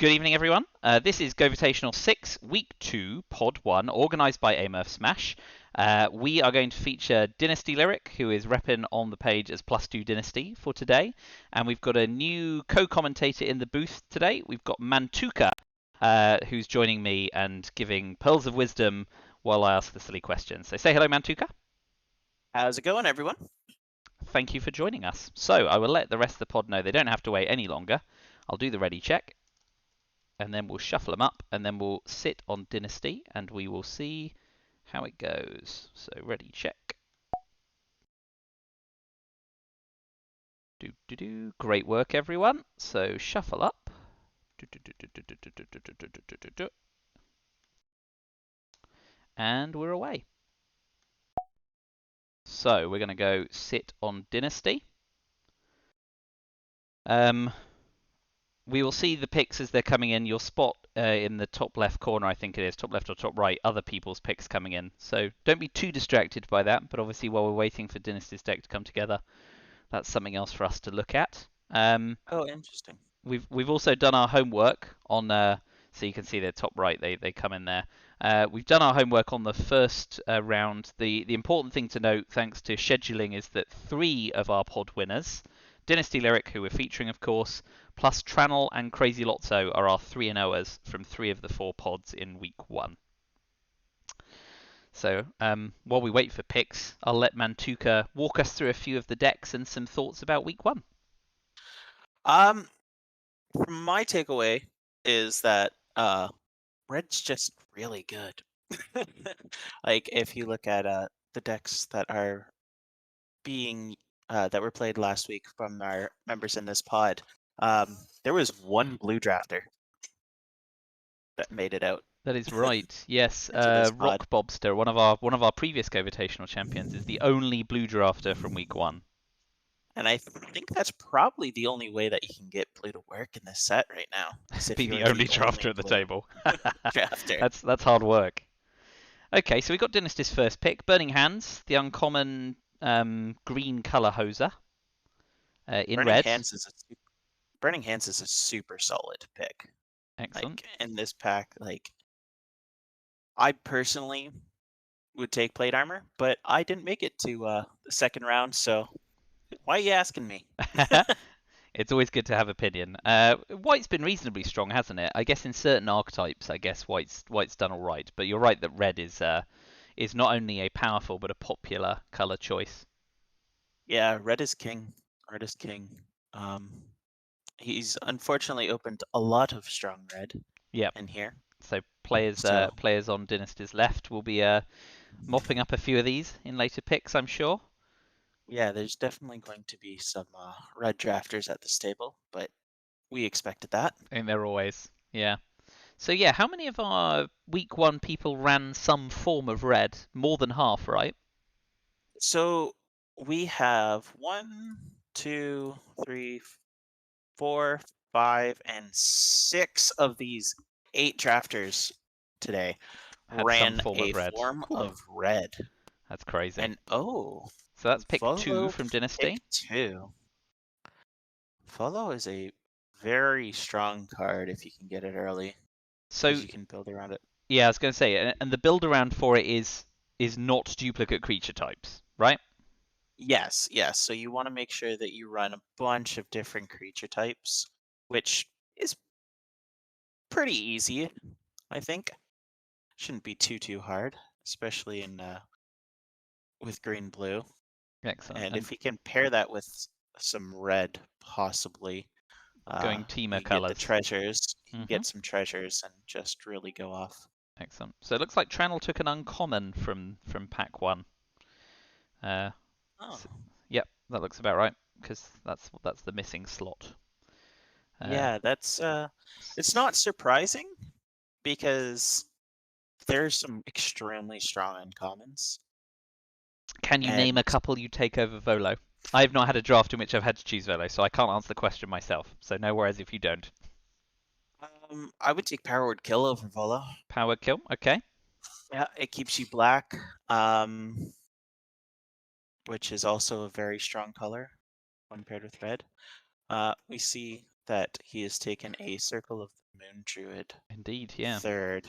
Good evening, everyone. This is GOvitational 6, Week 2, Pod 1, organised by Murph Smash. We are going to feature DynastyLyric, who is repping on the page as +2 Dynasty for today. And we've got a new co-commentator in the booth today. We've got Mantuka, who's joining me and giving pearls of wisdom while I ask the silly questions. So say hello, Mantuka. How's it going, everyone? Thank you for joining us. So I will let the rest of the pod know they don't have to wait any longer. I'll do the ready check, and then we'll shuffle them up, and then we'll sit on Dynasty, and we will see how it goes. So ready check. Great work, everyone. So shuffle up. And we're away. So we're going to go sit on Dynasty. We will see the picks as they're coming in. You'll spot in the top left corner, I think it is, top left or top right, other people's picks coming in. So don't be too distracted by that, but obviously while we're waiting for Dynasty's deck to come together, that's something else for us to look at. Oh, interesting. We've also done our homework on, so you can see the top right, they come in there. We've done our homework on the first round. The important thing to note, thanks to scheduling, is that 3 of our pod winners, DynastyLyric, who we're featuring, of course, plus Tranel and Crazy Lotso are our 3-0ers from 3 of the 4 pods in week 1. So while we wait for picks, I'll let Mantuka walk us through a few of the decks and some thoughts about week 1. From my takeaway is that red's just really good. Like if you look at the decks that are being that were played last week from our members in this pod, there was one blue drafter that made it out. That is right. Yes, Into this pod. Rock Bobster, one of our previous GOvitational champions, is the only blue drafter from week 1. And I think that's probably the only way that you can get blue to work in this set right now. Be the only drafter at the table. Drafter. That's hard work. Okay, so we got Dynasty's first pick, Burning Hands, the uncommon green color hoser in red. Burning Hands is a super solid pick. Excellent. Like in this pack, like I personally would take plate armor, but I didn't make it to the second round, so why are you asking me? It's always good to have opinion. White's been reasonably strong, hasn't it? I guess in certain archetypes, I guess white's done all right. But you're right that red is not only a powerful but a popular color choice. Yeah, red is king. Red is king. He's unfortunately opened a lot of strong red. Yep. In here. So players on Dynasty's left will be mopping up a few of these in later picks, I'm sure. Yeah, there's definitely going to be some red drafters at this table, but we expected that. And they're always, yeah. So yeah, how many of our week 1 people ran some form of red? More than half, right? So we have 1, 2, 3, 4, 5, and 6 of these 8 drafters today ran a form of red. That's crazy. And so that's pick 2 from Dynasty. Pick 2. Follow is a very strong card if you can get it early. So you can build around it. Yeah, I was going to say, and the build around for it is not duplicate creature types, right? Yes, yes. So you want to make sure that you run a bunch of different creature types, which is pretty easy, I think. Shouldn't be too hard, especially in with green-blue. Excellent. And if you can pair that with some red, possibly, going teamer colors, get the treasures. You can get some treasures and just really go off. Excellent. So it looks like Tranel took an uncommon from pack 1. So, yep, that looks about right because that's the missing slot. Yeah, that's it's not surprising because there's some extremely strong uncommons. Can you name a couple you take over Volo? I have not had a draft in which I've had to choose Volo, so I can't answer the question myself. So no worries if you don't. I would take Power Word Kill over Volo. Power Word Kill, okay. Yeah, it keeps you black, which is also a very strong color when paired with red. We see that he has taken a Circle of the Moon Druid Indeed, yeah. third.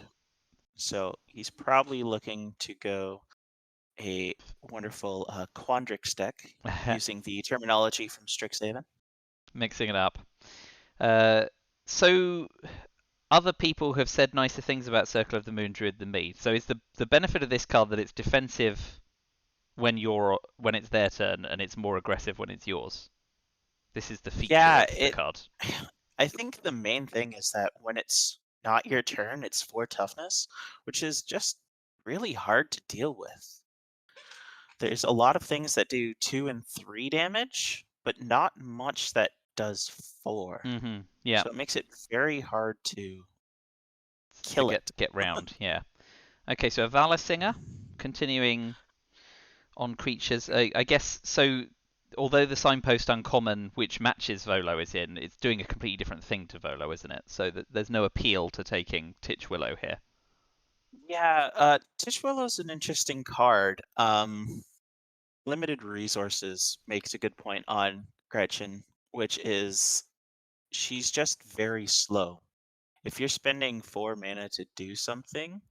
So he's probably looking to go a wonderful Quandrix deck using the terminology from Strixhaven. Mixing it up. Uh, so other people have said nicer things about Circle of the Moon Druid than me. So is the benefit of this card that it's defensive when it's their turn and it's more aggressive when it's yours? This is the feature Yeah, of the card. I think the main thing is that when it's not your turn, it's 4 toughness, which is just really hard to deal with. There's a lot of things that do 2 and 3 damage, but not much that does 4. Yeah. So it makes it very hard to To kill get it. get round, yeah. Okay, so a Valor Singer, continuing on creatures. I guess so. Although the signpost uncommon, which matches Volo, is in, it's doing a completely different thing to Volo, isn't it? So there's no appeal to taking Titch Willow here. Yeah, Tishwillow's an interesting card. Limited resources makes a good point on Gretchen, which is she's just very slow. If you're spending 4 mana to do something,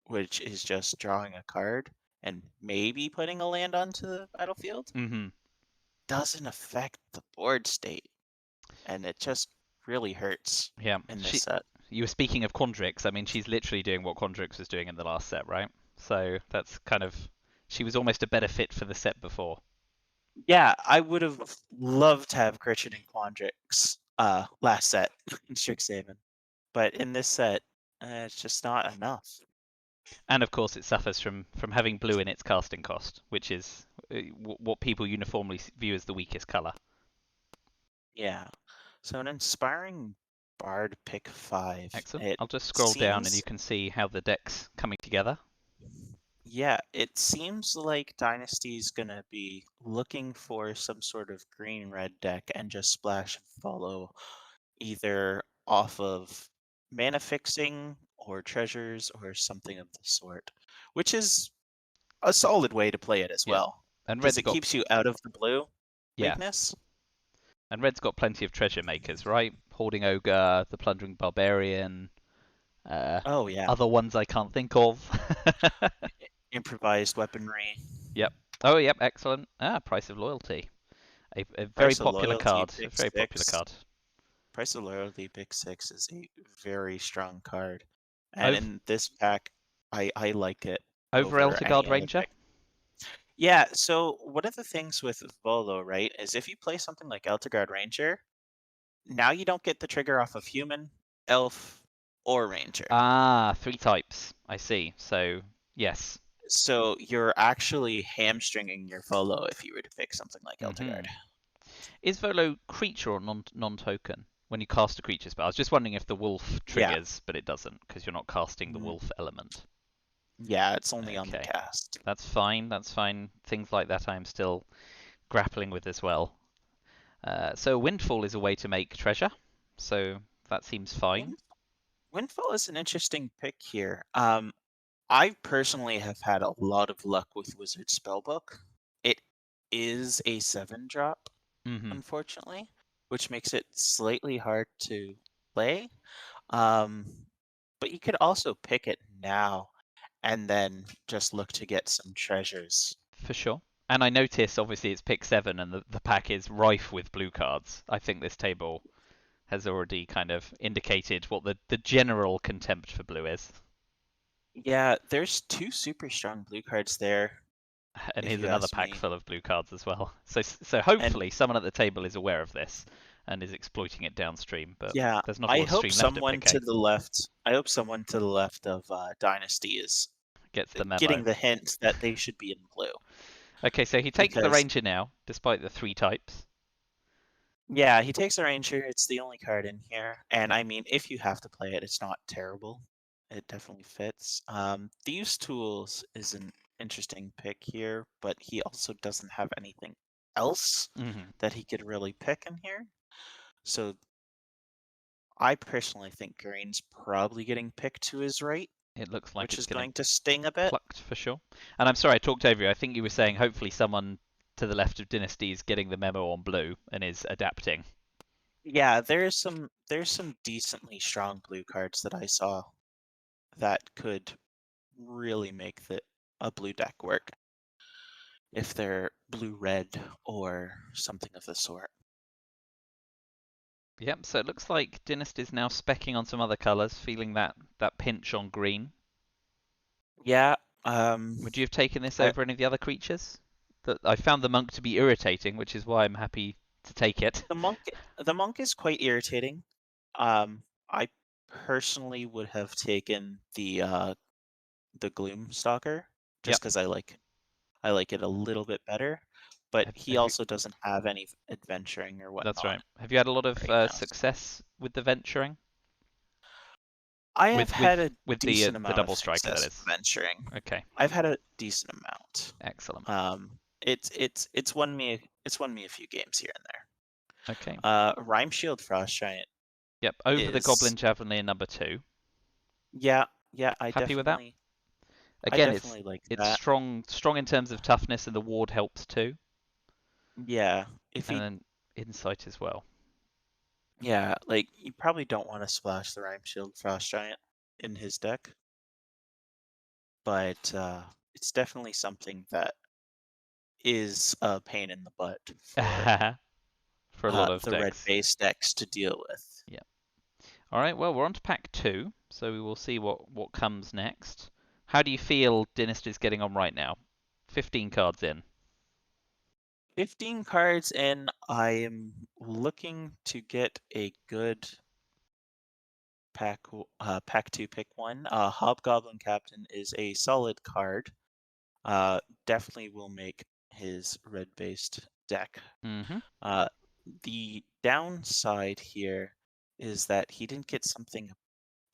which is just drawing a card and maybe putting a land onto the battlefield, doesn't affect the board state, and it just really hurts Yeah, in this set. you were speaking of Quandrix. I mean, she's literally doing what Quandrix was doing in the last set, right? So that's kind of she was almost a better fit for the set before. Yeah, I would have loved to have Gretchen and Quandrix last set in Strixhaven, but in this set, it's just not enough. And of course, it suffers from having blue in its casting cost, which is what people uniformly view as the weakest color. Yeah. So an inspiring bard pick 5. Excellent. It I'll just scroll down and you seems, can see how the deck's coming together. yeah, it seems like Dynasty's gonna be looking for some sort of green-red deck and just splash and follow either off of mana fixing or treasures or something of the sort, which is a solid way to play it as Yeah. well, And because red's it got keeps you out of the blue yeah, weakness. and red's got plenty of treasure makers, right? Hoarding Ogre, the Plundering Barbarian, uh, Oh yeah, other ones I can't think of. improvised weaponry, Yep. Oh, yep. Excellent. Ah, Price of Loyalty. A very price of popular loyalty, card. A pick very popular 6. card. Price of Loyalty pick 6 is a very strong card. And Over in this pack, I like it over over Elderguard any other Ranger. pick. Yeah, so one of the things with Volo, right, is if you play something like Elterguard Ranger, now you don't get the trigger off of human, elf, or ranger. Ah, 3 types. I see. So yes. So you're actually hamstringing your Volo if you were to pick something like hmm Elterguard. Is Volo creature or non-token when you cast a creature spell? I was just wondering if the wolf Yeah. triggers, but it doesn't because you're not casting the wolf element. Yeah, it's only on the Okay, cast. that's fine. That's fine. Things like that I'm still grappling with as well. So Windfall is a way to make treasure, so that seems fine. Wind- Windfall is an interesting pick here. I personally have had a lot of luck with Wizard Spellbook. It is a 7-drop, hmm unfortunately, which makes it slightly hard to play. Um, but you could also pick it now and then just look to get some treasures. For sure. And I notice, obviously, it's pick 7 and the pack is rife with blue cards. I think this table has already kind of indicated what the general contempt for blue is. Yeah, there's 2 super strong blue cards there, And if here's you another ask pack me. full of blue cards as well. So And hopefully someone at the table is aware of this and is exploiting it downstream, but yeah, there's not a I lot of hope stream left at someone pick to 8. the left. I hope someone to the left of Dynasty is Gets the memo. getting the hint that they should be in blue. Okay, so he takes the Because Ranger now, despite the 3 types. yeah, he takes a Ranger. It's the only card in here, and I mean, if you have to play it, it's not terrible. It definitely fits. Thieves' Tools is an interesting pick here, but he also doesn't have anything else hmm that he could really pick in here. So I personally think Green's probably getting picked to his right, It looks like which it's is getting going to sting a bit. plucked for sure. And I'm sorry, I talked over you. I think you were saying hopefully someone to the left of Dynasty is getting the memo on blue and is adapting. Yeah, there's some decently strong blue cards that I saw that could really make the a blue deck work if they're blue-red or something of the sort. Yep, so it looks like Dynasty's now specking on some other colours, feeling that pinch on green. Yeah, Would you have taken this I, over any of the other creatures? I found the monk to be irritating, which is why I'm happy to take it. the monk is quite irritating. I personally would have taken the Gloom Stalker just Yep. because I like it a little bit better, but he Have you, also doesn't have any adventuring or that's whatnot right. Have you had a lot of right now. success with the venturing? I have With had a the decent the amount of double striker, that success is. venturing. Okay, I've had a decent amount. excellent. It's won me a few games here and there. Okay. Rhyme Shield Frost Giant Yep, over the is Goblin Javelin number 2. yeah, yeah, Happy with that? I Again, definitely like it's that. strong in terms of toughness, and the ward helps too, Yeah, if and he then insight as well. yeah, like you probably don't want to splash the Rhyme Shield Frost Giant in his deck, but it's definitely something that is a pain in the butt for For a lot of the red decks. base decks to deal with. Yeah. All right. Well, we're on to pack 2, so we will see what comes next. How do you feel Dynasty's getting on right now? 15 cards in. 15 cards in, I am looking to get a good pack 2 pick one. Hobgoblin Captain is a solid card. Definitely will make his red-based deck. Mm-hmm. Uh, the downside here is that he didn't get something a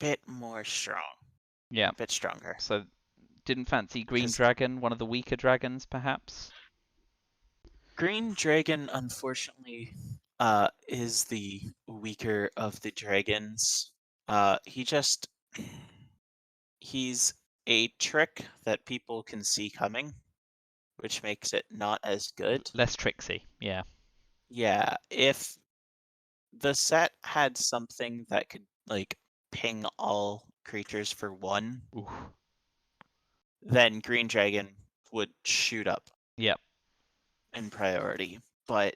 bit more strong, Yeah. a bit stronger. So didn't fancy Green Because Dragon, one of the weaker dragons, perhaps? Green Dragon, unfortunately, is the weaker of the dragons. He just he's a trick that people can see coming, which makes it not as good. Less tricksy. Yeah. Yeah, if the set had something that could like ping all creatures for one, Ooh. then Green Dragon would shoot up Yep. in priority. But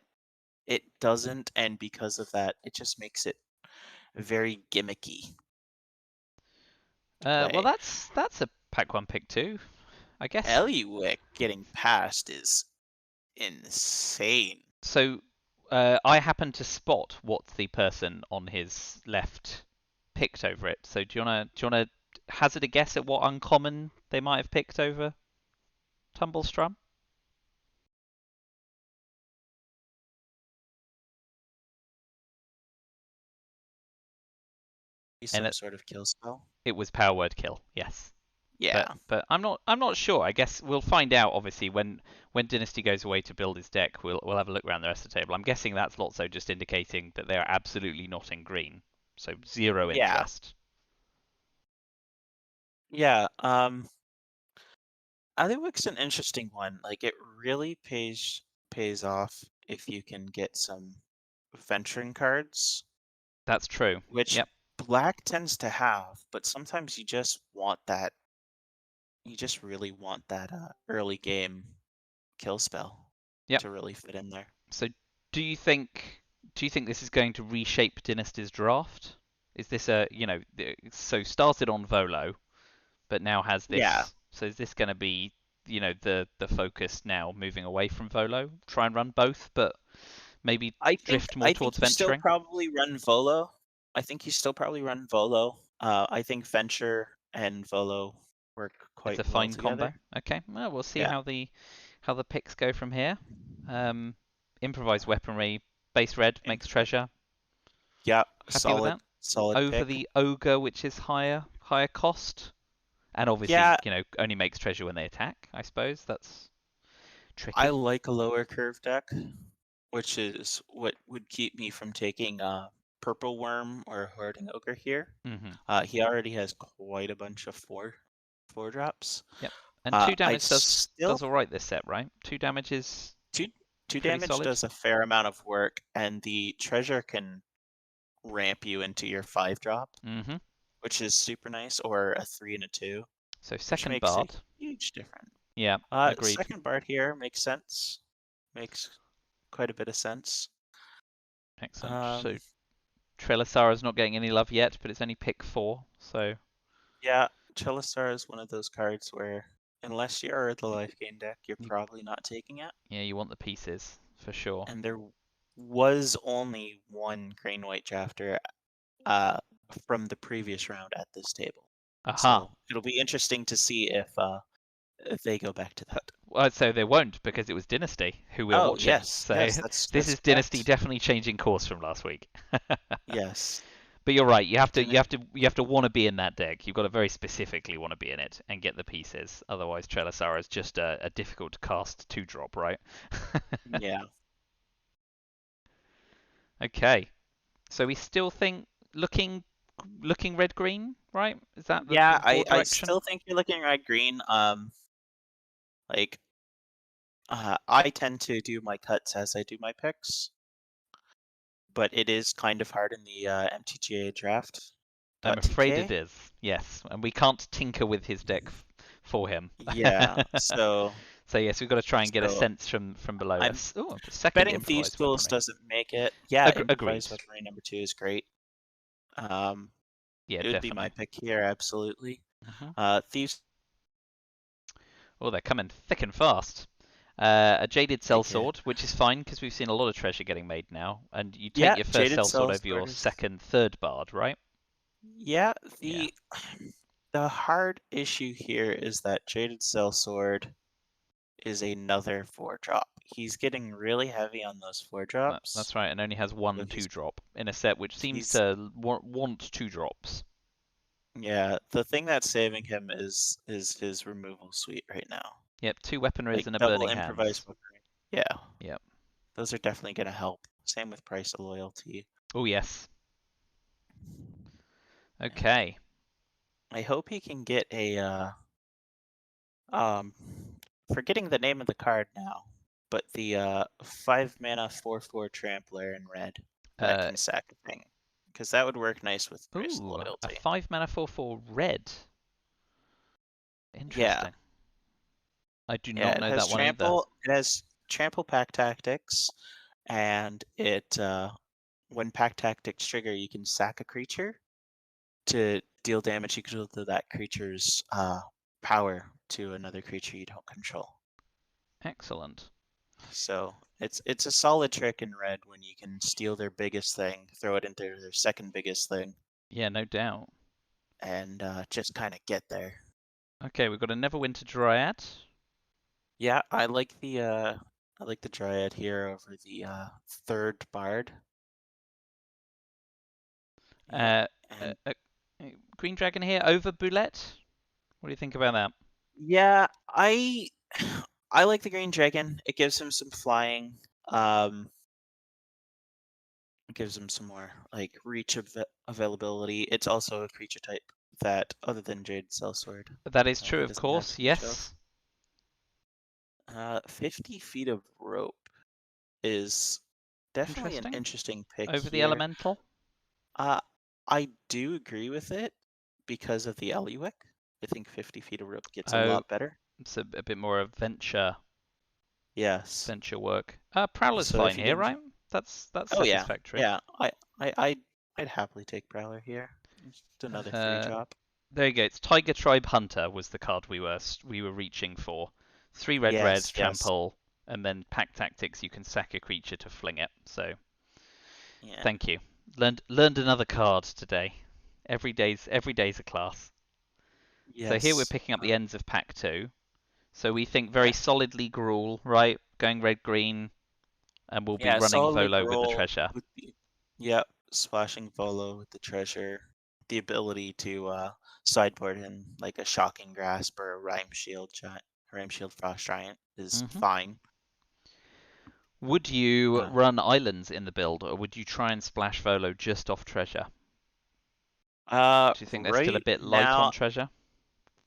it doesn't, and because of that, it just makes it very gimmicky to Well, play. that's a pack 1 pick 2. I guess. Eliwick getting past is insane. So I happened to spot what the person on his left picked over it. So do you wanna hazard a guess at what uncommon they might have picked over Tumblestrum? And Some sort of kill spell. it was power word kill. Yes. But Yeah, but I'm not sure. I guess we'll find out obviously when Dynasty goes away to build his deck. We'll have a look around the rest of the table. I'm guessing that's Lotso just indicating that they are absolutely not in green. So zero yeah, interest. yeah. Eliwick's an interesting one. Like it really pays off if you can get some venturing cards, That's true. which Yep. black tends to have, but sometimes you just want that. You just really want that early game kill spell Yep. to really fit in there. So do you think do you think this is going to reshape Dynasty's draft? Is this so started on Volo, but now has Yeah, this? So is this going to be the focus now moving away from Volo? Try and run both, but maybe drift more I think towards you still venturing probably run Volo. I think you still probably run Volo. I think Venture and Volo work as quite a well fine together. combo. Okay, well we'll see Yeah. how the picks go from here. Um, Improvised weaponry, base red makes Imp- treasure. yeah, Happy with that? solid Over pick. the ogre, which is higher cost, and obviously Yeah, only makes treasure when they attack. I suppose that's I tricky. like a lower curve deck, which is what would keep me from taking Purple Worm or Hoarding Ogre here. Hmm. He already has quite a bunch of four drops. Yep. And two I'd damage does still all right this set, right? Two damage is two two pretty damage solid. does a fair amount of work, and the treasure can ramp you into your 5-drop, Mm-hmm. which is super nice, or a 3 and a 2, So which second makes a Bard. huge difference. Yeah, agreed. Second Bard here makes sense. Makes quite a bit of sense. Excellent. So Um, Trelisara's not getting any love yet, but it's only pick 4, so yeah, Chelisar is one of those cards where, unless you're the y- life gain deck, you're you, probably not taking it. yeah, you want the pieces for sure. And there was only one green white drafter uh, from the previous round at this table. Aha. So it'll be interesting to see if they go back to that. Well, so they won't because it was Dynasty who we're Oh watching. yes, So yes, that's this that's is Dynasty correct. definitely changing course from last week. Yes, But you're right. You have to, you didn't. have to, you have to want to be in that deck. You've got to very specifically want to be in it and get the pieces. Otherwise, Trelisara is just a difficult to cast 2-drop, right? Yeah, Okay. So we still think looking red green, right? Is that yeah. the I broad I direction? still think you're looking red green. Like I tend to do my cuts as I do my picks, but it is kind of hard in the MTGA draft. I'm afraid it .tk. is. Yes, and we can't tinker with his deck for him. Yeah, so So yes, we've got to try and get a so sense from below I'm us. Oh, second betting Thieves' improvised Tools weaponry. doesn't make it. Yeah, Agreed. improvised weaponry number 2 is great. Um, Yeah, it would be my definitely. pick here, absolutely. Hmm. Thieves Oh, they're coming thick and fast. A Jaded take it. Sellsword, which is fine because we've seen a lot of treasure getting made now, and you take Yeah, your first Jaded Sellsword over Sellsword your is. second, third Bard, right? Yeah, Yeah. the hard issue here is that Jaded Sellsword is another 4-drop. He's getting really heavy on those 4-drops. That's right, and only has So one 2-drop in a set which seems he's to want 2-drops. yeah, the thing that's saving him is his removal suite right now. Yep, 2 weaponries Like and a double Burning improvised Hands. weaponry. Yeah, Yep. those are definitely gonna help. Same with Price of Loyalty. Oh yes. And Okay. I hope he can get a um forgetting the name of the card now, but the 5 mana 4/4 trampler in red that Uh, can sack a thing. Because that would work nice with Price of ooh, a Loyalty. 5 mana 4/4 red. Yeah. Interesting. I do Yeah, not it know has that one either. trample pack tactics, and it when pack tactics trigger, you can sack a creature to deal damage equal to that creature's power to another creature you don't control. Excellent. So it's a solid trick in red when you can steal their biggest thing, throw it into their second biggest thing, Yeah, no doubt. and just kind of get there. Okay, we've got a Neverwinter Dryad. Yeah, I like the Dryad here over the third Bard. Yeah, Uh, and Green Dragon here over Boulette. What do you think about that? yeah, I like the Green Dragon. It gives him some flying. Um, it gives him some more like reach availability. It's also a creature type that, other than Jade Sellsword, That is true, he of doesn't have course. too much of. Yes. 50 feet of rope is definitely an Interesting. interesting pick Over the here. Elemental. Uh, I do agree with it because of the Eliwick. I think 50 feet of rope gets a Oh, lot better. it's a bit more of Yes. venture work. Prowler's So if fine you here, can, right? That's oh yeah, satisfactory. yeah. I'd happily take Prowler here. Just another free Uh, drop. there you go. It's Tiger Tribe Hunter was the card we were reaching for. 3 red Yes, yes. trample, and then pack tactics. You can sack a creature to fling it. So Yeah. thank you. Learned another card today. Every day's a class. So here we're Yes. picking up the ends of pack 2. So we think very Yeah. solidly Gruul, right? Going red green, and we'll be Yeah, running solidly Volo with the roll treasure. with the yep, splashing Volo with the treasure. The ability to sideboard in like a Shocking Grasp or a Rhyme Shield Frost Giant is Hmm. fine. Would you Uh, run islands in the build, or would you try and splash Volo just off treasure? Do you think they're still a right bit light on now treasure?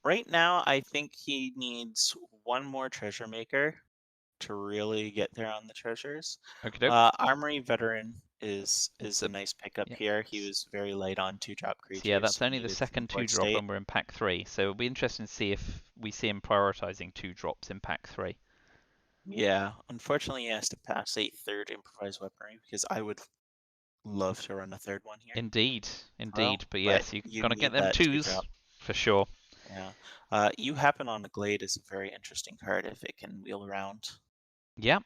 right now I think he needs one more treasure maker to really get there on the treasures. Okie doke. Armory Veteran is It's a a nice pickup yeah. here. He was very light on 2-drop So yeah, creatures that's only the needed from second board 2-drop, state. and we're in pack 3. So it'll be interesting to see if we see him prioritizing 2-drops in pack 3. Yeah, unfortunately, he has to pass a third improvised weaponry because I would love to run a third one here. Indeed, indeed. Well, But but yes, you're you gonna get need them that 2s 2-drop. for sure. Yeah. You Happen on the Glade is a very interesting card if it can wheel around. Yeah,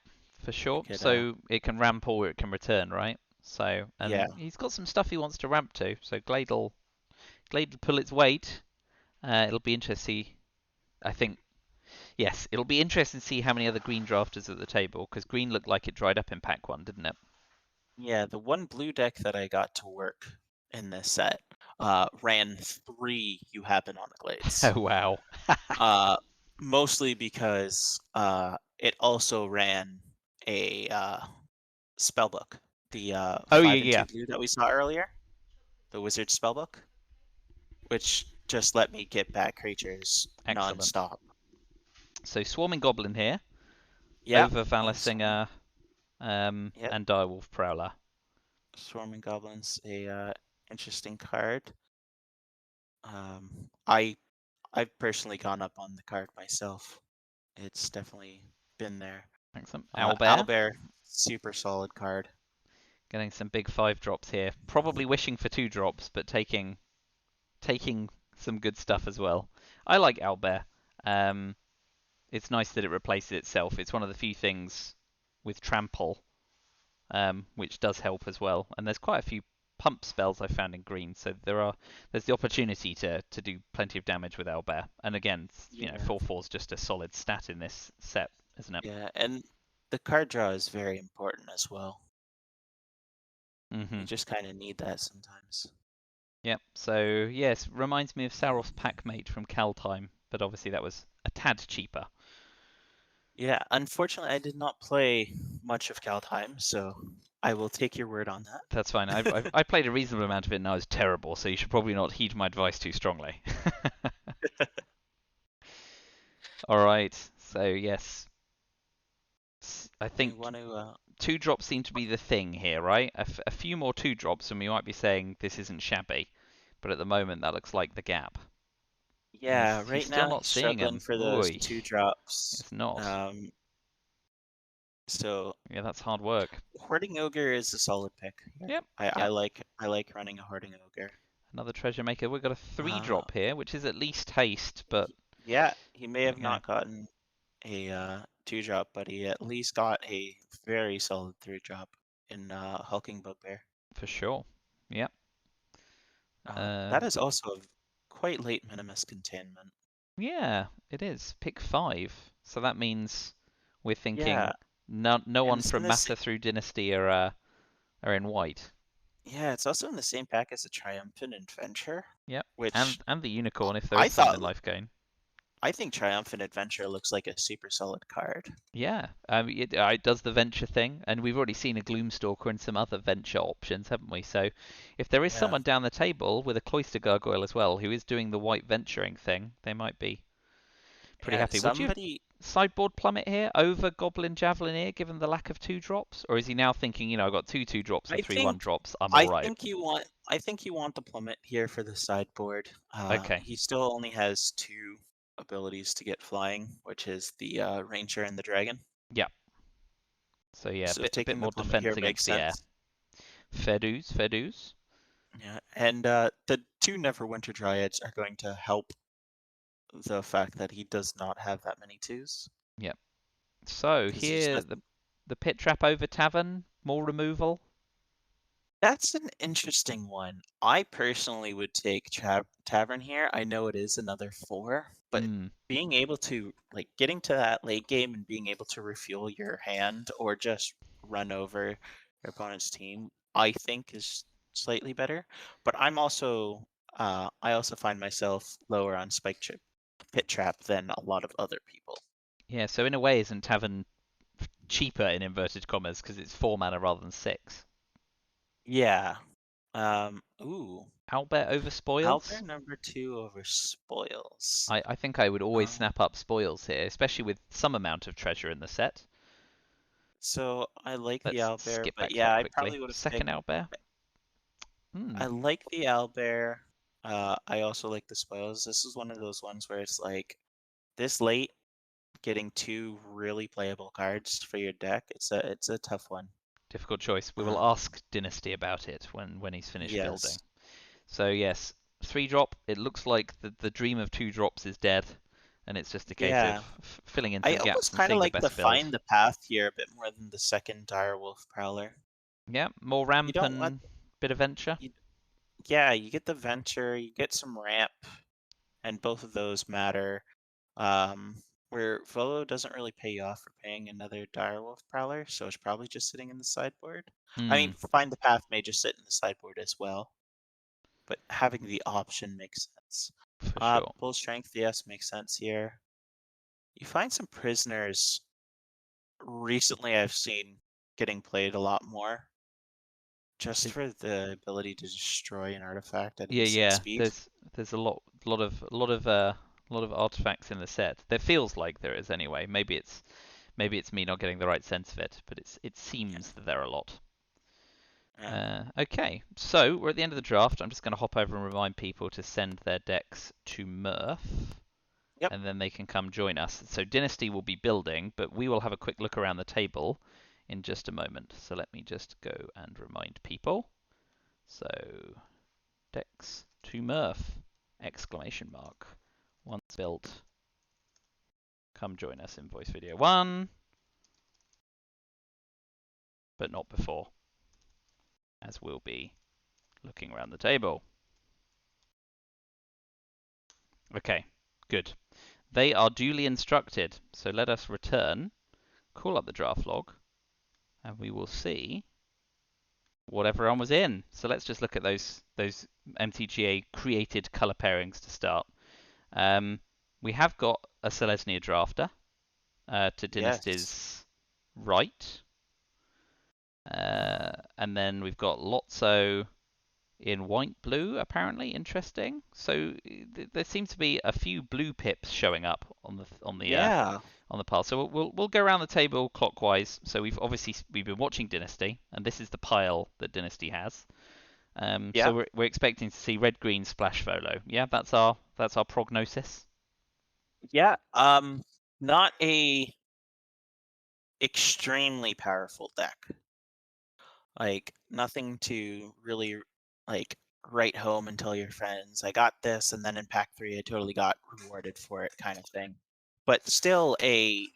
for It sure. could, So it can ramp or it can return, right? So, yeah, and he's got some stuff he wants to ramp to. So Glade will pull its weight. It'll be interesting to see. I think yes, it'll be interesting to see how many other green drafters at the table because green looked like it dried up in pack 1, didn't it? yeah. The one blue deck that I got to work in this set ran 3 You Happen on the Glades. Oh wow. Uh, Mostly because it also ran a spellbook, the Oh 5 yeah, and yeah. 2 blue that we saw earlier, the wizard spellbook, which just let me get back creatures Excellent. non-stop. So swarming goblin here Yep. over Valisinger Yep. and Direwolf Prowler. Swarming Goblins, a interesting card. I I've personally gone up on the card myself. It's definitely been there. Excellent. Owlbear Owlbear, super solid card. getting some big 5-drops here. Probably wishing for 2-drops, but taking some good stuff as well. I like Owlbear. Um, it's nice that it replaces itself. It's one of the few things with trample, which does help as well. And there's quite a few pump spells I found in green, so there's the opportunity to do plenty of damage with Owlbear. And again, Yeah. 4/4 is just a solid stat in this set, isn't it? Yeah, and the card draw is very important as well. You Mhm. just kind of need that sometimes. Yep. So yes, reminds me of Saros Packmate from Kaltime, but obviously that was a tad cheaper. Yeah, unfortunately, I did not play much of Kaldheim, so I will take your word on That's fine. I played a reasonable amount of it and I was terrible, so you should probably not heed my advice too strongly. that. All right. So yes, I I think want to, 2-drops seem to be the thing here, right? A few more 2-drops and we might be saying this isn't shabby, but at the moment that looks like the gap. And yeah, he's right still now not he's seeing struggling him. for those Oi, 2-drops. it's not. Um, so Yeah, that's hard work. Hoarding Ogre is a solid pick here. Yep, I yep. like running a Hoarding Ogre. Another treasure maker. We've got a three Uh, drop here, which is at least haste, but yeah, he may there have we go. not gotten a 2-drop, but he at least got a very solid 3-drop in Hulking Bugbear. For sure. Yep. That is also a quite late Minimus containment. Yeah, it is. Pick 5. So that means we're Yeah, thinking no and one it's in from this. Matter through Dynasty are in white. Yeah, it's also in the same pack as a Triumphant Adventure, Yep. which And the unicorn if there I is some thought in life gain. I think Triumphant Adventure looks like a super solid card. Yeah, it does the venture thing, and we've already seen a Gloomstalker and some other venture options, haven't we? So, if there is Yeah, someone down the table with a Cloister Gargoyle as well who is doing the white venturing thing, they might be pretty yeah. happy. Would you Somebody, sideboard Plummet here over Goblin Javelineer given the lack of 2-drops, or is he now thinking, I've got two 2-drops I and three think 1-drops, I'm all I right. think you want I think you want the plummet here for the sideboard. Okay, He still only has 2 abilities to get flying, which is the Ranger and the Dragon. yeah. So yeah, So a bit taking the more plummet defense here makes against the air. sense. Fair dues, fair dues. Yeah, and the 2 Neverwinter Dryads are going to help the fact that he does not have that many twos. Yep. So Because there's here nothing. the pit trap over tavern, more removal. That's an interesting one. I personally would take Tavern here. I know it is another 4, but Hmm. being able to, like, getting to that late game and being able to refuel your hand or just run over your opponent's team, I think is slightly better. But I also find myself lower on Pit Trap than a lot of other people. Yeah, so in a way, isn't tavern cheaper in inverted commas because it's 4 mana rather than 6? Yeah. Ooh. Owlbear over Albert spoils. number 2 over Spoils. I think I would always Um, snap up spoils here, especially with some amount of treasure in the set. So I like the Let's owlbear, skip but back yeah, quite I quickly. probably would have Second picked. owlbear. Hmm, I like the owlbear. I also like the spoils. This is one of those ones where it's like this late, getting two really playable cards for your deck. It's a tough one. difficult choice. We will Uh, ask Dynasty about it when he's finished building. yes. So yes, 3-drop. It looks like the dream of 2 drops is dead, and it's just a case of Yeah. filling in I some gaps almost and kind of seeing the like the best build. find the path here a bit more than the second direwolf prowler. Yeah, more You ramp don't want and bit of venture. you, yeah, you get the venture, you get some ramp, and both of those matter. Um, where Volo doesn't really pay you off for paying another direwolf prowler, so it's probably just sitting in the sideboard. I Hmm, mean, find the path may just sit in the sideboard as well, but having the option makes sense. for sure. Bull strength, yes, makes sense here. You find some prisoners recently I've seen getting played a lot more, just It, for the ability to destroy an artifact at yeah, instant yeah. speed. There's a lot of artifacts in the set. There feels like there is anyway. Maybe it's me not getting the right sense of it, but it seems that there are a lot. Yeah. Okay, so we're at the end of the draft. I'm just going to hop over and remind people to send their decks to Murph, Yep. and then they can come join us. So Dynasty will be building, but we will have a quick look around the table in just a moment. So let me just go and remind people. So decks to Murph! Exclamation mark. Once built, come join us in voice video 1, but not before, as we'll be looking around the table. Okay, good. They are duly instructed, so let us return, call up the draft log, and we will see what everyone was in. So let's just look at those MTGA created color pairings to start. We have got a Selesnya drafter to Yes. Dynasty's right, and then we've got Lotso in white blue, apparently. Interesting. So there seems to be a few blue pips showing up Yeah. on the pile. So we'll go around the table clockwise. So we've been watching Dynasty, and this is the pile that Dynasty has. So Yeah. we're expecting to see red green splash Volo. Yeah, that's our prognosis. Yeah. Not a extremely powerful deck. Like nothing to really like write home and tell your friends, I got this, and then in pack 3 I totally got rewarded for it kind of thing. But still a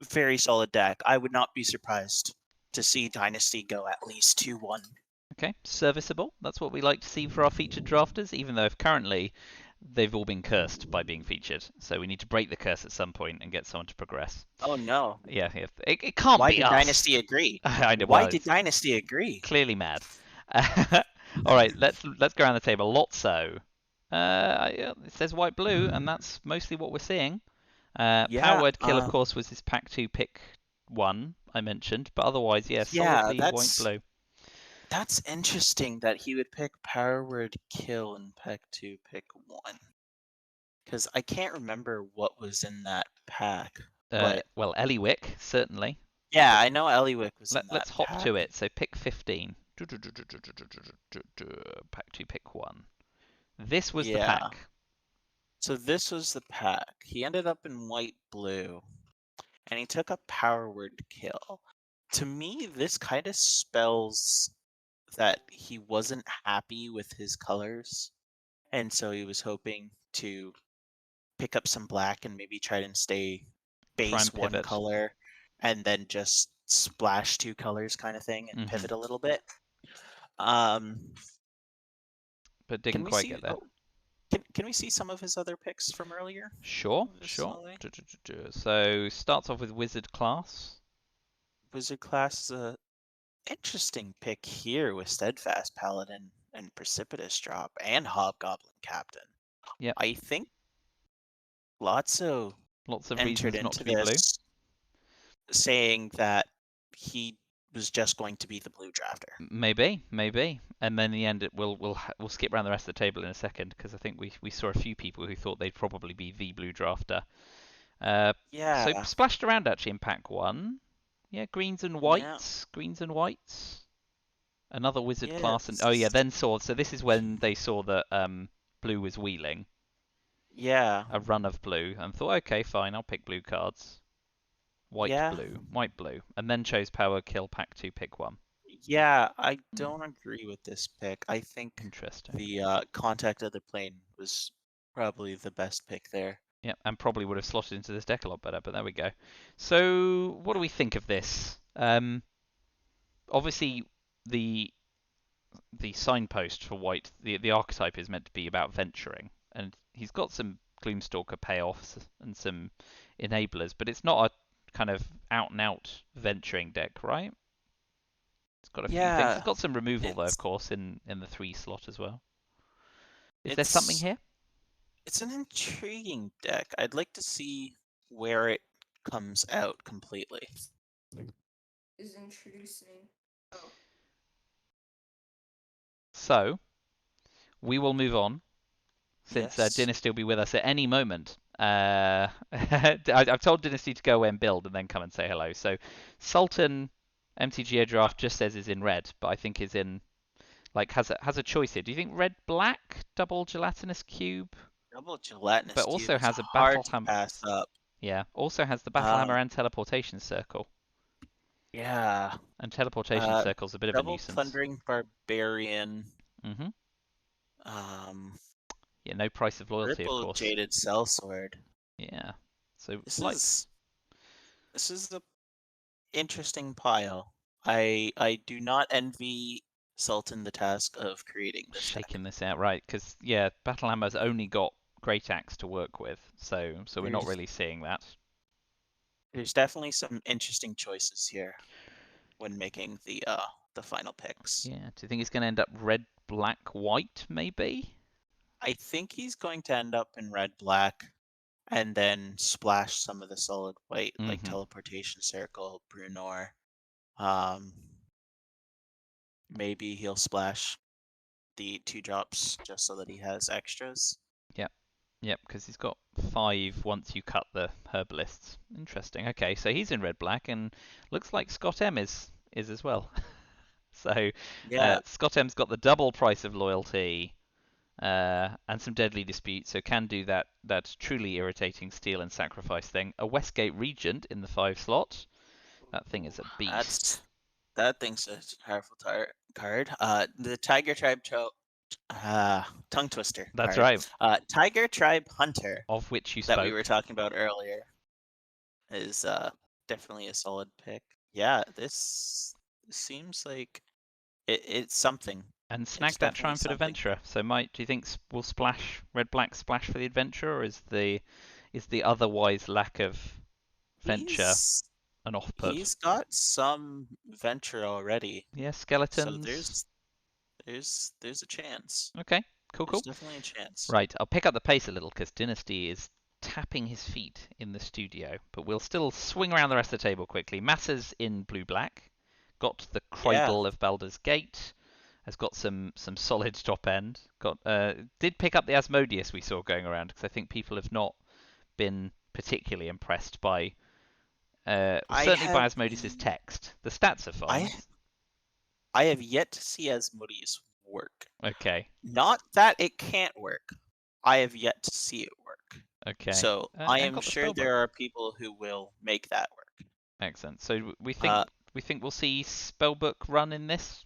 very solid deck. I would not be surprised to see Dynasty go at least 2-1. Okay, serviceable. That's what we like to see for our featured drafters, even though if currently they've all been cursed by being featured. So we need to break the curse at some point and get someone to progress. Oh no. Yeah, it can't Why be did us. Dynasty agree? I know. Why Well, did it's Dynasty agree? clearly mad. All right, let's go around the table. Lotso. Yeah, it says white blue, and that's mostly what we're seeing. Power Yeah, word kill, of course, was his pack 2 pick 1 I mentioned, but otherwise, yeah, yeah, solidly white blue. that's interesting that he would pick Power Word Kill in pack 2, pick 1. Because I can't remember what was in that pack. But Well, Eliwick, certainly. yeah, But I know Eliwick was in that let's hop pack. to it. So pick 15. Pack 2, pick 1. This was the Yeah. pack. So this was the pack. He ended up in white blue. And he took a Power Word Kill. To me, this kind of spells that he wasn't happy with his colors. And so he was hoping to pick up some black and maybe try and stay Try base and one pivot. color and then just splash 2 colors kind of thing and Hmm. pivot a little bit. Um, But can didn't we quite see? get there. Oh, can we see some of his other picks from earlier? Sure, Just sure. slowly. So starts off with Wizard class. Wizard class is a interesting pick here with Steadfast Paladin and Precipitous Drop and Hobgoblin Captain. Yep, I think Lotso lots of entered reasons not into to be blue. this saying that he was just going to be the blue drafter. Maybe, maybe. And then in the end, we'll skip around the rest of the table in a second because I think we saw a few people who thought they'd probably be the blue drafter. So Yeah, splashed around actually in pack 1. Yeah, greens and Yeah. whites. Greens and whites. Another wizard Yeah. class, and oh yeah, then saw. So this is when they saw that blue was wheeling Yeah. a run of blue, and thought, okay, fine, I'll pick blue cards. Yeah. White blue, and then chose power kill pack 2 pick 1. Yeah. I Hmm, don't agree with this pick. I think interesting. the contact of the plane was probably the best pick there. Yeah, and probably would have slotted into this deck a lot better, but there we go. So what do we think of this? Obviously the signpost for white, the archetype is meant to be about venturing, and he's got some Gloomstalker payoffs and some enablers, but it's not a kind of out and out venturing deck, right? It's got a few things. It's Yeah. got some removal though, of It's course, in the 3 slot as well. Is there something it's here? it's an intriguing deck. I'd like to see where it comes out completely. Is introducing. Oh. So we will move on since Yes. Dynasty will be with us at any moment. I've told Dynasty to go away and build and then come and say hello. So Sultan MTGO draft just says is in red, but I think is in like has a choice here. Do you think red black double gelatinous cube, Double gelatinous but cube also is has a hard battle to hammer? pass up. Yeah, also has the battle Uh, hammer and teleportation circle. yeah. And teleportation Uh, circle's a bit of a Double nuisance. plundering barbarian. Hmm. Um, Yeah, no price of loyalty, of Ripple course. jaded sellsword. Yeah. So This light. is this is a interesting pile. I do not envy Sultan the task of creating this deck. Shaking this out, right? Because yeah, battle hammer's only got great axe to work with, so we're not There's really seeing that. there's definitely some interesting choices here when making the final picks. Yeah. Do you think it's going to end up red, black, white, maybe? I think he's going to end up in red black and then splash some of the solid white like Mm-hmm. teleportation circle, Brunor. Um, maybe he'll splash the 2 drops just so that he has extras. Yep. Yep. Because he's got 5 once you cut the herbalists. Interesting. Okay, so he's in red, black, and looks like Scott M is as well. So Yeah, Scott M's got the double price of loyalty. And some deadly dispute, so can do that truly irritating steal and sacrifice thing. A Westgate Regent in the 5 slot. That thing is a beast. that's that thing's a powerful card. The Tiger Tribe Tongue Twister That's card. right, Tiger Tribe Hunter of which you that we were spoke. talking about earlier is definitely a solid pick. Yeah, this seems like it's something. And It's snag that definitely Triumphant something. Adventurer. So might do you think will splash red black splash for the adventurer, or is the otherwise lack of venture He's an off put? he's got some venture already, Yeah, so skeletons. there's a chance. Okay, cool, There's cool. definitely a chance. Right, I'll pick up the pace a little because Dynasty is tapping his feet in the studio, but we'll still swing around the rest of the table quickly. Massa's in blue-black, got the Yeah, Cradle of Baldur's Gate, has got some solid top end. Got did pick up the Asmodeus we saw going around because I think people have not been particularly impressed by I certainly by have Asmodeus's text. The stats are fine. I I have yet to see Asmodeus work. Okay, Not that it can't work. I have yet to see it work. okay, So I and am got the sure spellbook. there are people who will make that work. Excellent. So we think Uh, we'll see spellbook run in this.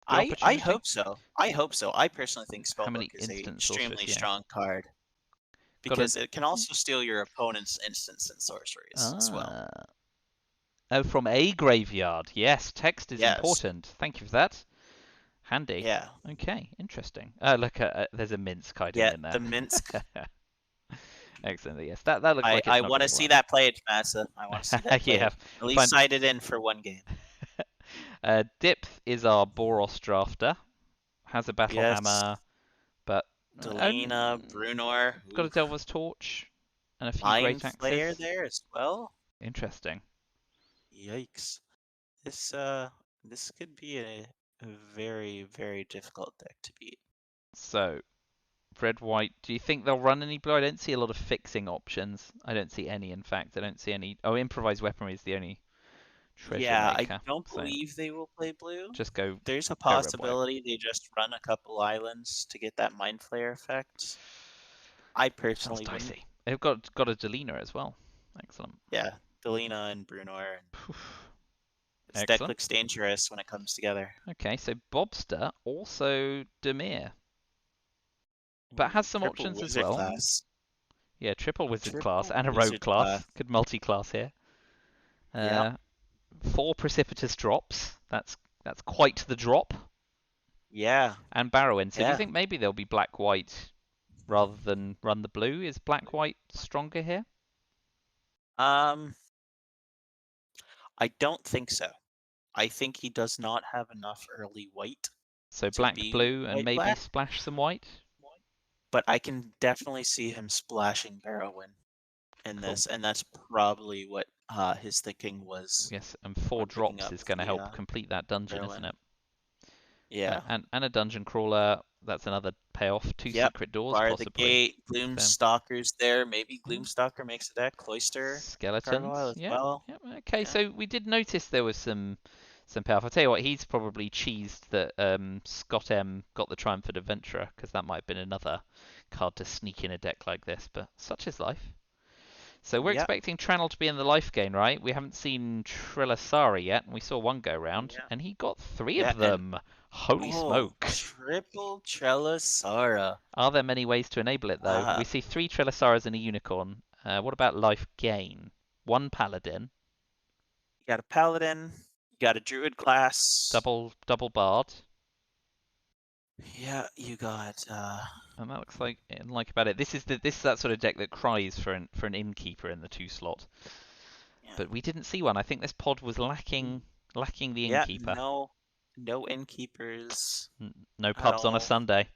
Good I opportunity. hope so. I hope so. I personally think How many Spellbook is a instant sorcerers? extremely Yeah. strong card Got a because it can also steal your opponent's instants and sorceries as well. ah. Oh, from a graveyard. Yes, text is Yes. important. Thank you for that. Handy. Yeah. Okay, interesting. Look, there's a Minsk hiding Yeah. in there. The Minsk. Excellent. Yes, that looks like it's I not want going to to see run. that played, Massa. I want to see that Yeah. played. At least Fine. side it in for one game. Dipth is our Boros drafter. Has a battle Yes. hammer, but Delina, Brunor. got a Oof. Delver's Torch and a few Mind great Flayer axes. there as well. Interesting. Yikes. This this could be a very, very difficult deck to beat. So red, white. Do you think they'll run any blue? I don't see a lot of fixing options. I don't see any, in fact. I don't see any. Oh, improvised weaponry is the only treasure Yeah, I maker. don't So believe they will play blue. just go There's a red, white. possibility they just run a couple islands to get that mind flare effect. I Sounds personally wouldn't. dicey. They've got a Delina as well. Excellent. Yeah, Delina and Brunor. This deck Excellent. looks dangerous when it comes together. Okay, so Bobster, also Demir, but has some Triple options as wizard well. class. Yeah, triple wizard class Triple and a rogue wizard class. Could multi-class here. Yep. 4 precipitous drops. That's quite the drop. Yeah. And Barrowin. So do you Yeah. think maybe they'll be black-white rather than run the blue? Is black-white stronger here? I don't think so. I think he does not have enough early white So to black, be blue, and white maybe black, splash some white? but I can definitely see him splashing Barrowin in Cool. this, and that's probably what his thinking was. Yes, and 4 when picking drops up is going to the, help complete that dungeon, Barrowin. isn't it? Yeah. And a dungeon crawler. That's another payoff. 2 Yep. secret doors, Bar the possibly. gate, Gloomstalker's there. Maybe Gloomstalker makes a deck. Cloister, Skeletons. Gargoyle as Yeah. well. Yeah. Okay. Yeah. So we did notice there was some payoff. I'll tell you what. He's probably cheesed that Scott M got the Triumphant Adventurer, because that might have been another card to sneak in a deck like this. But such is life. So we're Yep. expecting Tranel to be in the life gain, right? We haven't seen Trilasari yet, and we saw one go round, Yeah. and he got 3 Yeah, of them. Holy smoke! Triple Trelasara. Are there many ways to enable it, though? We see 3 Trilasaras and a unicorn. What about life gain? 1 paladin, You got a paladin. You got a druid class. double bard, Yeah, you got. and that looks like about it. This is that sort of deck that cries for an innkeeper in the 2 slot. Yeah. But we didn't see one. I think this pod was lacking the Yeah, innkeeper. no innkeepers. No pubs on a all. Sunday.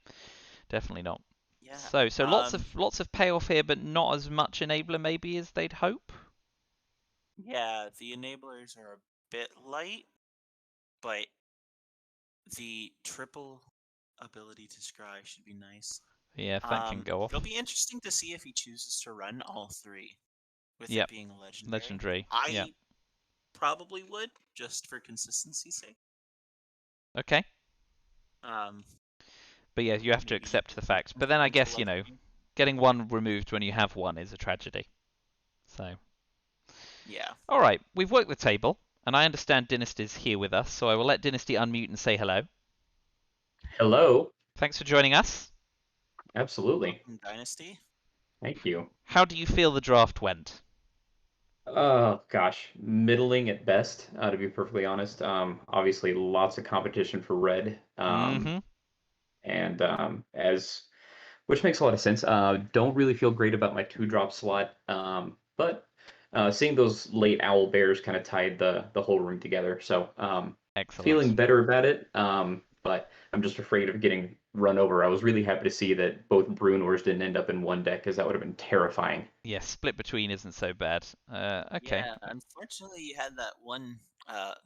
Definitely not. Yeah. So lots of payoff here, but not as much enabler maybe as they'd hope. Yeah, the enablers are a bit light, but the triple ability to scry should be nice. Yeah, if that can go off. It'll be interesting to see if he chooses to run all 3, with Yep. it being legendary. Legendary. I probably would, just for consistency's sake. Okay. But yeah, you have to Maybe accept the fact. But then I guess, Love Game. getting 1 removed when you have 1 is a tragedy. So. Yeah. All right, we've worked the table, and I understand Dynasty's here with us, so I will let Dynasty unmute and say hello. Hello. Thanks for joining us. Absolutely. Welcome, Dynasty. Thank you. How do you feel the draft went? Oh gosh, middling at best, to be perfectly honest. Obviously lots of competition for red. And which makes a lot of sense. Don't really feel great about my 2-drop slot. But seeing those late owl bears kind of tied the whole room together. So Excellent. feeling better about it. But I'm just afraid of getting run over. I was really happy to see that both Brunors didn't end up in one deck, because that would have been terrifying. Yeah, split between isn't so bad. Okay. Yeah, unfortunately, you had that one,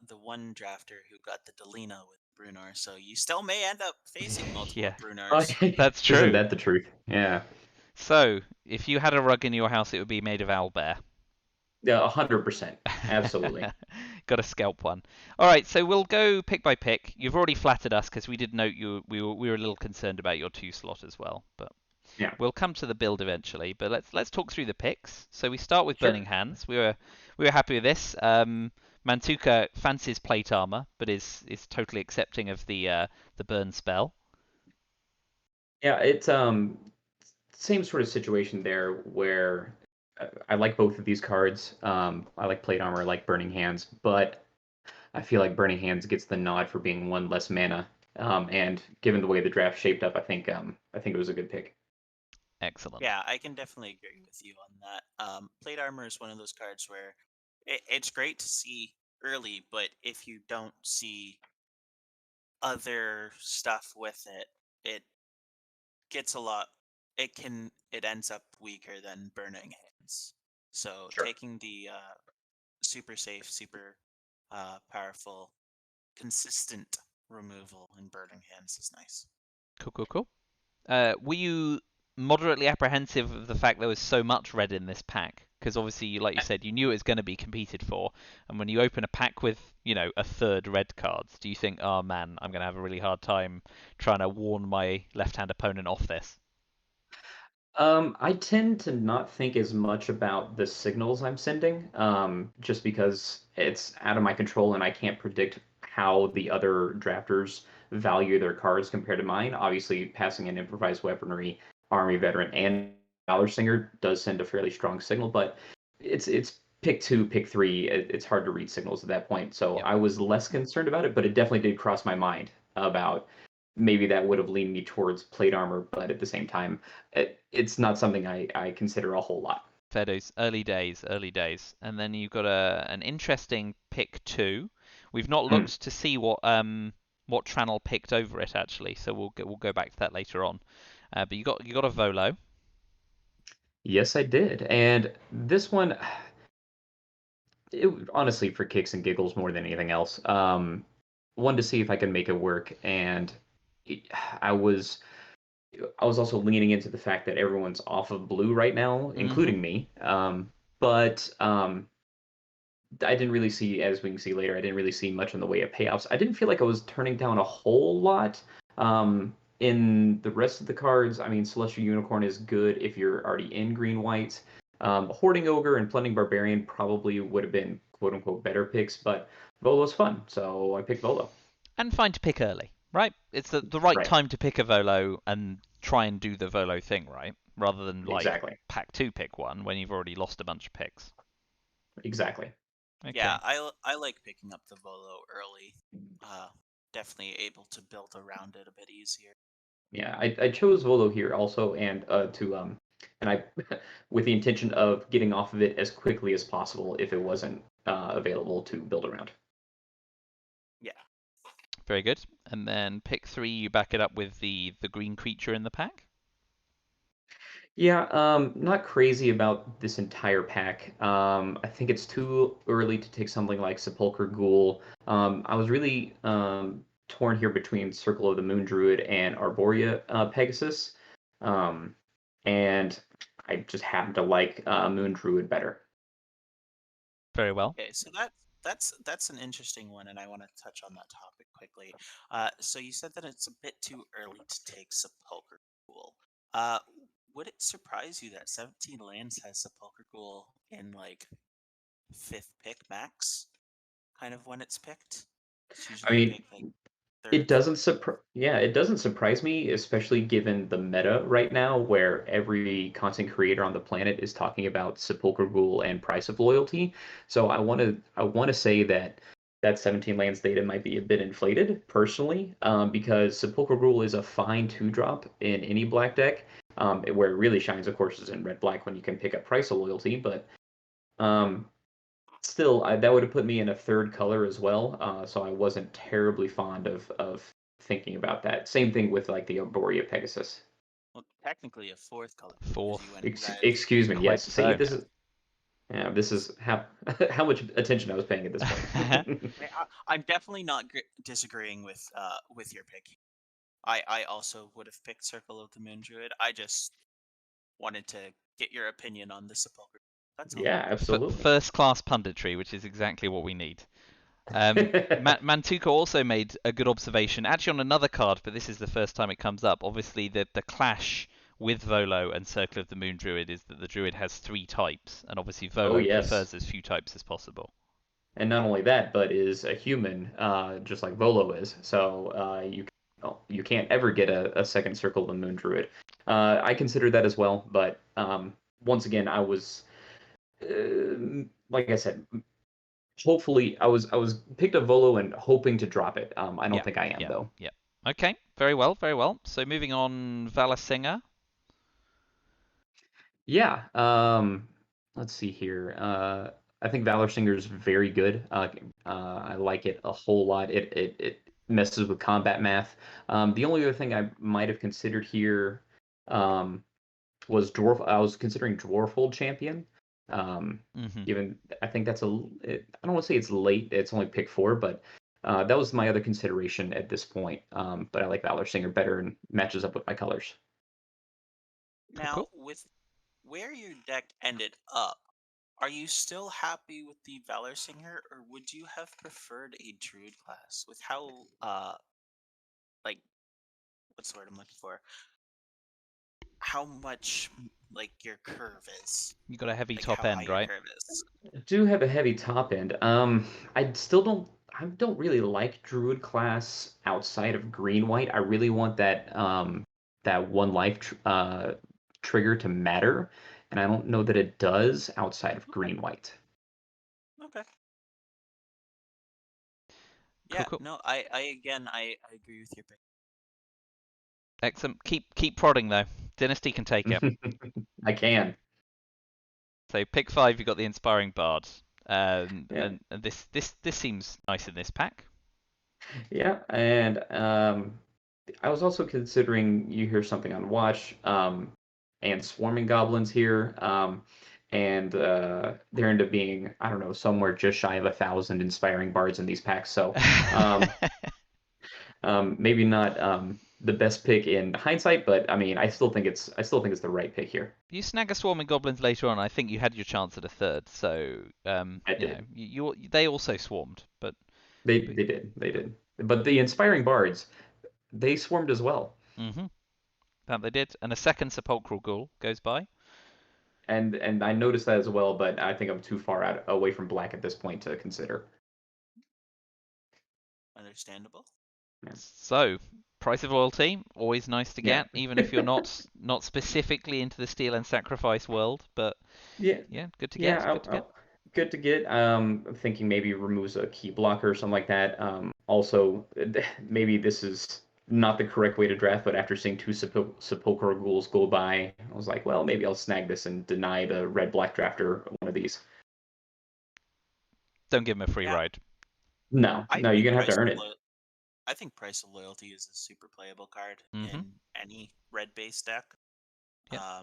the one drafter who got the Delina with Brunor, so you still may end up facing multiple Yeah. Brunors. That's true. Isn't that the truth? Yeah. So, if you had a rug in your house, it would be made of owlbear. Yeah, 100%. Absolutely. Got to scalp one. All right, so we'll go pick by pick. You've already flattered us because we did note we were a little concerned about your 2 slot as well, but Yeah. we'll come to the build eventually. But let's talk through the picks. So we start with Sure. Burning Hands. We were happy with this. Mantuka fancies plate armor, but is totally accepting of the burn spell. Yeah, it's same sort of situation there, where I like both of these cards. I like Plate Armor, I like Burning Hands, but I feel like Burning Hands gets the nod for being 1 less mana. And given the way the draft shaped up, I think it was a good pick. Excellent. Yeah, I can definitely agree with you on that. Plate Armor is one of those cards where it's great to see early, but if you don't see other stuff with it, it gets a lot. It ends up weaker than Burning Hands. So Sure. taking the super safe, super powerful, consistent removal in Burning Hands is nice. Cool. Were you moderately apprehensive of the fact there was so much red in this pack? Because obviously, like you said, you knew it was going to be competed for, and when you open a pack with, a third red cards, do you think, oh man, I'm going to have a really hard time trying to warn my left-hand opponent off this? I tend to not think as much about the signals I'm sending, just because it's out of my control and I can't predict how the other drafters value their cards compared to mine. Obviously, passing in improvised weaponry, army veteran, and valor singer does send a fairly strong signal, but it's pick two, pick three. It's hard to read signals at that point. So Yep. I was less concerned about it, but it definitely did cross my mind about maybe that would have leaned me towards plate armor, but at the same time, it's not something I consider a whole lot. Fedo's early days, early days, and then you've got an interesting pick two. We've not Hmm. looked to see what Tranel picked over it actually, so we'll go back to that later on. But you got a Volo. Yes, I did. And this one, honestly, for kicks and giggles more than anything else, wanted to see if I could make it work. And it- I was I was also leaning into the fact that everyone's off of blue right now, Mm-hmm. including me. But I didn't really see, as we can see later, I didn't really see much in the way of payoffs. I didn't feel like I was turning down a whole lot. In the rest of the cards, I mean, Celestial Unicorn is good if you're already in green white. Hoarding Ogre and Plundering Barbarian probably would have been quote unquote better picks, but Volo's fun, so I picked Volo. And fine to pick early, right? It's the right Right, time to pick a Volo and try and do the Volo thing, right? Rather than like exactly, pack two pick one when you've already lost a bunch of picks. exactly. Yeah, Okay. I like picking up the Volo early. Uh, Definitely able to build around it a bit easier. Yeah, I chose Volo here also, and and I with the intention of getting off of it as quickly as possible if it wasn't available to build around. Yeah. Very good. And then pick three, you back it up with the green creature in the pack. Yeah, not crazy about this entire pack. I think it's too early to take something like Sepulchre Ghoul. I was really torn here between Circle of the Moon Druid and Arborea Pegasus, um, and I just happen to like Moon Druid better. Very well. Okay, so that's an interesting one, and I want to touch on that topic quickly. So you said that it's a bit too early to take Sepulchre Ghoul. Uh, would it surprise you that 17 lands has Sepulchre Ghoul in like fifth pick max, kind of when it's picked? It's I usually mean, picked like it third, doesn't fourth. it doesn't surprise me, especially given the meta right now, where every content creator on the planet is talking about Sepulchre Ghoul and Price of Loyalty. So I want to say that 17 lands data might be a bit inflated, personally, because Sepulchre Ghoul is a fine two drop in any black deck. Where it really shines, of course, is in red black when you can pick up Price of Loyalty, but um, still, that would have put me in a third color as well. So I wasn't terribly fond of thinking about that. Same thing with like the Arborea Pegasus. Well, technically a fourth color because you Fourth. went red. Excuse me. Quite Yes. See, so. this is how how much attention I was paying at this point. I'm definitely not disagreeing with your pick. I also would have picked Circle of the Moon Druid. I just wanted to get your opinion on the Sepulchre. That's all. Yeah, absolutely. First class punditry, which is exactly what we need. Mantuka also made a good observation, actually on another card, but this is the first time it comes up. Obviously, the clash with Volo and Circle of the Moon Druid is that the Druid has three types, and obviously Oh Volo yes. prefers as few types as possible. And not only that, but is a human, just like Volo is. So you can't ever get a second Circle of the Moon Druid. I consider that as well, but once again, I was like I said, hopefully I was picked up Volo and hoping to drop it. I don't Yeah, think I am yeah, though. yeah. Okay, very well, very well. So moving on, Valasinger. Yeah. Let's see here. I think Valor Singer is very good. I like it a whole lot. It messes with combat math. The only other thing I might have considered here um, was Dwarf. I was considering Dwarfold Champion. Um, Hmm. Given I think I don't want to say it's late. It's only pick four, but that was my other consideration at this point. But I like Valor Singer better and matches up with my colors. Now, Cool. with where your deck ended up, are you still happy with the Valor Singer, or would you have preferred a Druid class? With how, like, what's the word I'm looking for? How much, like, your curve is. You got a heavy Like, top how high end, your right? curve is. I do have a heavy top end. I don't really like Druid class outside of green white. I really want that one life trigger to matter, and I don't know that it does outside of Okay. green white. Okay. Cool, Yeah, cool. no, I agree with your pick. Excellent. Keep prodding though. Dynasty can take it. I can. So pick 5. You got the Inspiring Bard. Yeah. And this seems nice in this pack. Yeah, and I was also considering you hear something on watch, and swarming goblins here, and there end up being, I don't know, somewhere just shy of 1,000 inspiring bards in these packs. So um, maybe not the best pick in hindsight, but I mean, I still think it's the right pick here. You snag a swarming goblins later on. I think you had your chance at a third. So I you know, did. they also swarmed, but They did. But the inspiring bards, they swarmed as well. mm-hmm, that they did. And a second sepulchral ghoul goes by. And I noticed that as well, but I think I'm too far out away from black at this point to consider. Understandable. Yeah. So price of loyalty, always nice to Yeah. get, even if you're not specifically into the steal and sacrifice world. But Yeah. yeah, good to get. Yeah. Good to get. Good to get. I'm thinking maybe removes a key blocker or something like that. Also, maybe this is not the correct way to draft, but after seeing two Sepulchral Ghouls go by, I was like, well, maybe I'll snag this and deny the red-black drafter one of these. Don't give him a free Yeah, ride. No, I no, you're think gonna have to earn it. I think Price of Loyalty is a super playable card Mm-hmm. in any red-based deck. Yeah.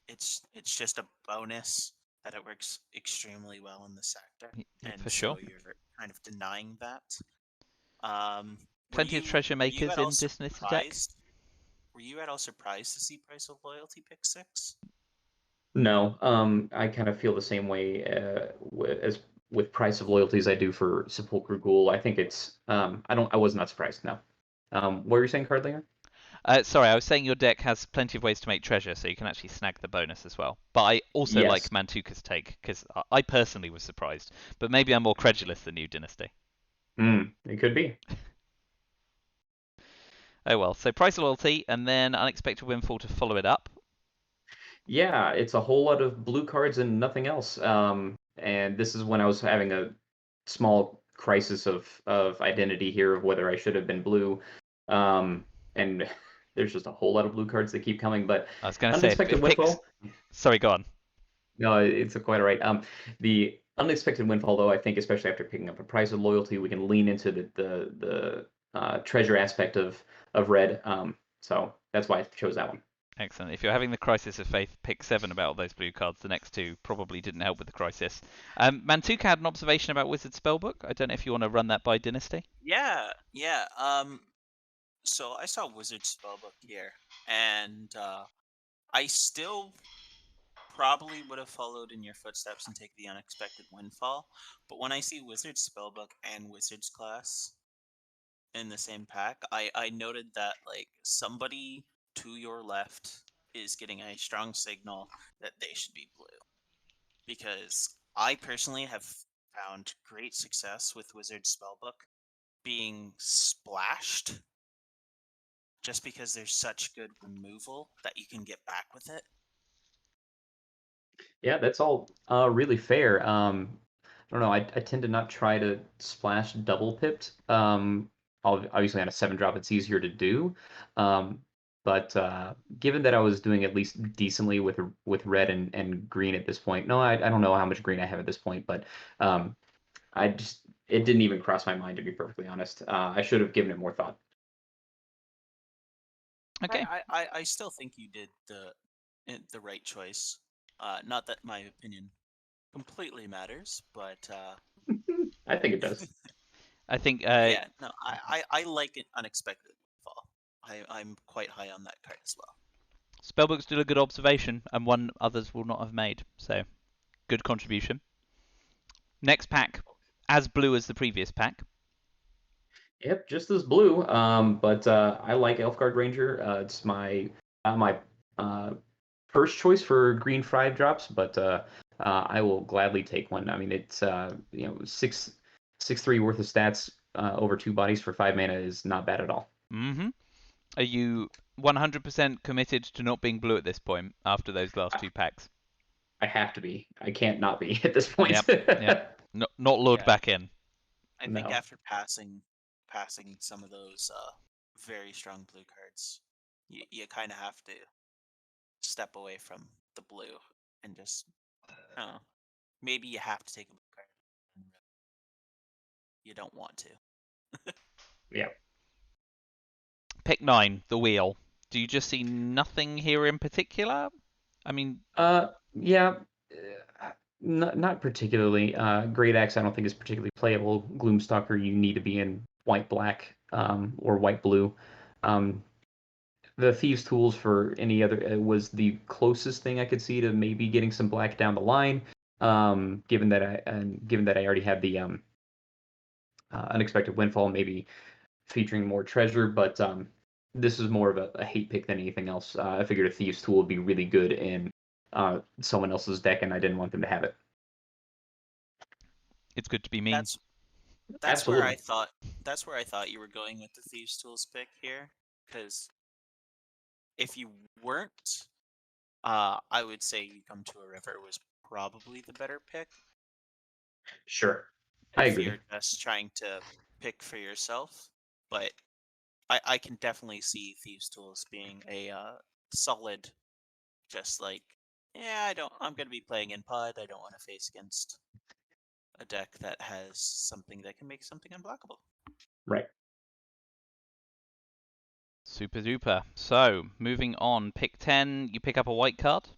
It's just a bonus that it works extremely well in the sector, Yeah, and for so sure. you're kind of denying that. Plenty of treasure Were you makers at all in Dynasty deck. surprised? Were you at all surprised to see Price of Loyalty pick 6? No, I kind of feel the same way as with Price of Loyalty as I do for Sepulchral Ghoul. I think it's I was not surprised. No. What were you saying, Cardlinger? Sorry, I was saying your deck has plenty of ways to make treasure, so you can actually snag the bonus as well. But I also like Yes. Mantuka's take, because I personally was surprised. But maybe I'm more credulous than you, Dynasty. It could be. Oh well, so price of loyalty, and then unexpected windfall to follow it up. Yeah, it's a whole lot of blue cards and nothing else. And this is when I was having a small crisis of identity here of whether I should have been blue. And there's just a whole lot of blue cards that keep coming, but I was going to say, unexpected if picks... windfall. Sorry, go on. No, it's quite all right. The unexpected windfall, though, I think, especially after picking up a price of loyalty, we can lean into the treasure aspect of red. So that's why I chose that one. Excellent. If you're having the crisis of faith, pick 7 about all those blue cards. The next 2 probably didn't help with the crisis. Mantuka had an observation about Wizard Spellbook. I don't know if you want to run that by Dynasty. Yeah, yeah. So I saw Wizard Spellbook here, and I still probably would have followed in your footsteps and take the unexpected windfall. But when I see Wizard Spellbook and Wizard's class in the same pack, I noted that like somebody to your left is getting a strong signal that they should be blue. Because I personally have found great success with Wizard Spellbook being splashed just because there's such good removal that you can get back with it. Yeah, that's all really fair. I don't know. I tend to not try to splash double pipped. Obviously on a 7-drop, it's easier to do. Um, but given that I was doing at least decently with red and green at this point, no, I don't know how much green I have at this point, but um, it didn't even cross my mind to be perfectly honest. I should have given it more thought. Okay. I still think you did the right choice. Not that my opinion completely matters, but I think it does. I think yeah, no, I like an unexpected fall. I'm quite high on that card as well. Spellbook's still a good observation, and one others will not have made. So, good contribution. Next pack, as blue as the previous pack. Yep, just as blue. But I like Elfguard Ranger. It's my first choice for green 5 drops, but I will gladly take one. I mean, it's 6/3 worth of stats over 2 bodies for 5 mana is not bad at all. Mm-hmm. Are you 100% committed to not being blue at this point after those last 2 packs? I have to be. I can't not be at this point. Yep. Not lured Yeah. back in. I think No. after passing some of those very strong blue cards, you kind of have to step away from the blue and just, I don't know, maybe you have to take a blue card. You don't want to. Yeah. Pick 9, the wheel. Do you just see nothing here in particular? I mean, Yeah, not particularly. Great Axe I don't think is particularly playable. Gloomstalker you need to be in white black or white blue. The Thieves' Tools for any other was the closest thing I could see to maybe getting some black down the line. Given that I already had the Unexpected Windfall, maybe featuring more treasure, but this is more of a hate pick than anything else. I figured a Thieves' Tool would be really good in someone else's deck, and I didn't want them to have it. it's good to be mean. That's where Absolutely. I thought you were going with the Thieves' Tools pick here, because if you weren't, I would say You Come to a River was probably the better pick. Sure. I If agree. you're just trying to pick for yourself, but I can definitely see Thieves' Tools being a solid, just like, yeah, I'm gonna be playing in Pod. I don't want to face against a deck that has something that can make something unblockable. Right. Super duper. So, moving on. Pick 10, you pick up a white card.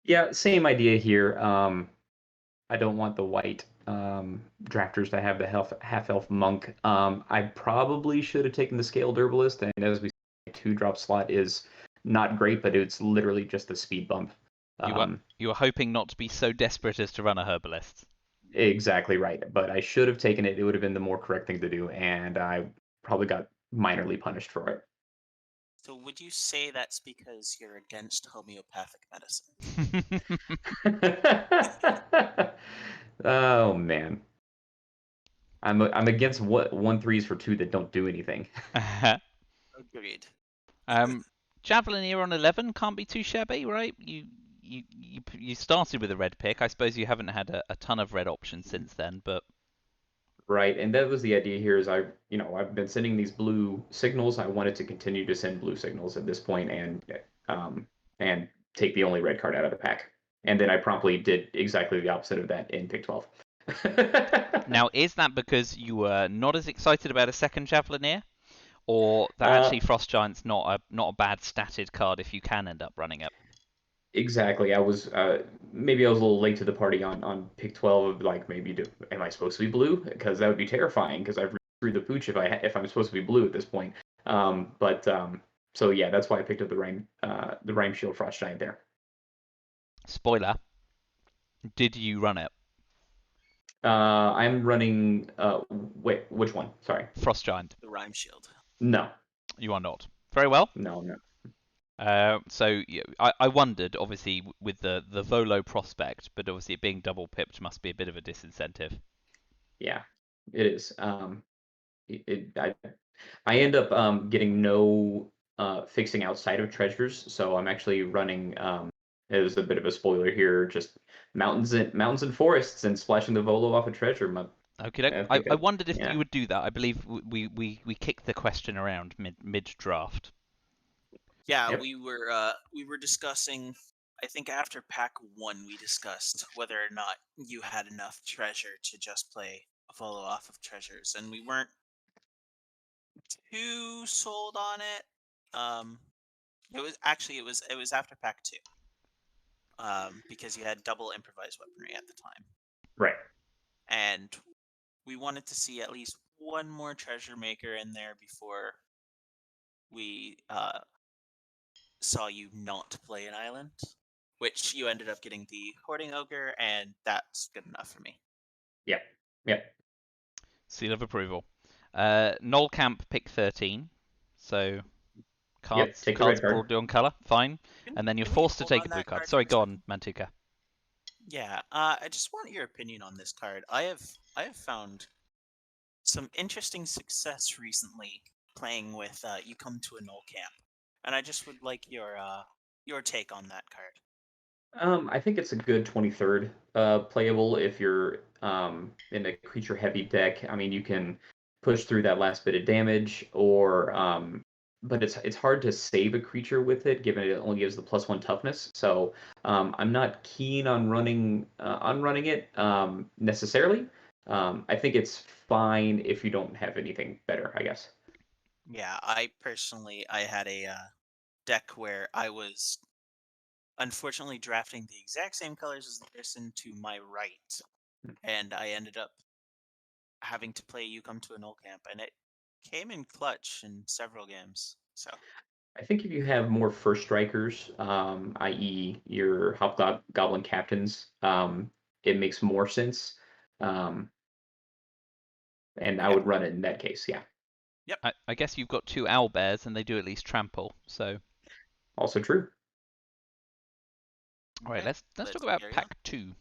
Yeah, same idea here. I don't want the white drafters to have the half-elf monk. I probably should have taken the scaled herbalist, and as we say, 2-drop slot is not great, but it's literally just a speed bump. You were hoping not to be so desperate as to run a herbalist. Exactly right. But I should have taken it. It would have been the more correct thing to do, and I probably got minorly punished for it. So would you say that's because you're against homeopathic medicine? Oh man. I'm against what 1/3s for 2 that don't do anything. Agreed. Javelineer on 11 can't be too shabby, right? You started with a red pick. I suppose you haven't had a ton of red options since then, but Right, and that was the idea here is I've been sending these blue signals. I wanted to continue to send blue signals at this point and take the only red card out of the pack. And then I promptly did exactly the opposite of that in pick 12. now is that because you were not as excited about a second Javelineer? Or that Uh, actually Frost Giant's not a bad statted card if you can end up running it? Exactly. I was maybe I was a little late to the party on pick 12 of like am I supposed to be blue? Because that would be terrifying because I've through the pooch if I'm supposed to be blue at this point. So yeah, that's why I picked up the Rhyme Shield Frost Giant there. Spoiler. Did you run it? I'm running wait, which one? Sorry. Frost Giant. The Rhyme Shield. No. You are not. Very well. No, no. So I wondered, obviously, with the Volo prospect, but obviously it being double pipped must be a bit of a disincentive. Yeah, it is. I end up getting no fixing outside of treasures, so I'm actually running. It was a bit of a spoiler here, just mountains and forests and splashing the Volo off a treasure. Okay, I think I wondered if yeah. you would do that. I believe we kicked the question around mid draft. Yeah, Yep. we were discussing. I think after pack 1, we discussed whether or not you had enough treasure to just play a follow off of treasures, and we weren't too sold on it. It was after pack 2. Because you had double improvised weaponry at the time. Right. And we wanted to see at least one more treasure maker in there before we saw you not play an island, which you ended up getting the Hoarding Ogre, and that's good enough for me. Yep. Yep. Seal of approval. Noel Camp pick 13. So Yep. cards Take the red card. broadly on color, fine. And then you're Can we forced to hold take on a blue that card. card Sorry, for a go on, second? Mantuka. Yeah, I just want your opinion on this card. I have found some interesting success recently playing with You Come to a Null Camp, and I just would like your take on that card. I think it's a good 23rd playable if you're in a creature heavy deck. I mean, you can push through that last bit of damage, or but it's hard to save a creature with it, given it only gives the +1 toughness. So I'm not keen on running it necessarily. I think it's fine if you don't have anything better, I guess. Yeah, I had a deck where I was unfortunately drafting the exact same colors as the person to my right, and I ended up having to play You Come to a Null Camp, and it came in clutch in several games. So I think if you have more first strikers, i.e., your Hobgoblin captains, it makes more sense. Um, and I yeah, would run it in that case. Yeah. yep. I guess you've got 2 owlbears and they do at least trample. So, Also true. all right, Okay, let's talk let's about carry on. pack 2.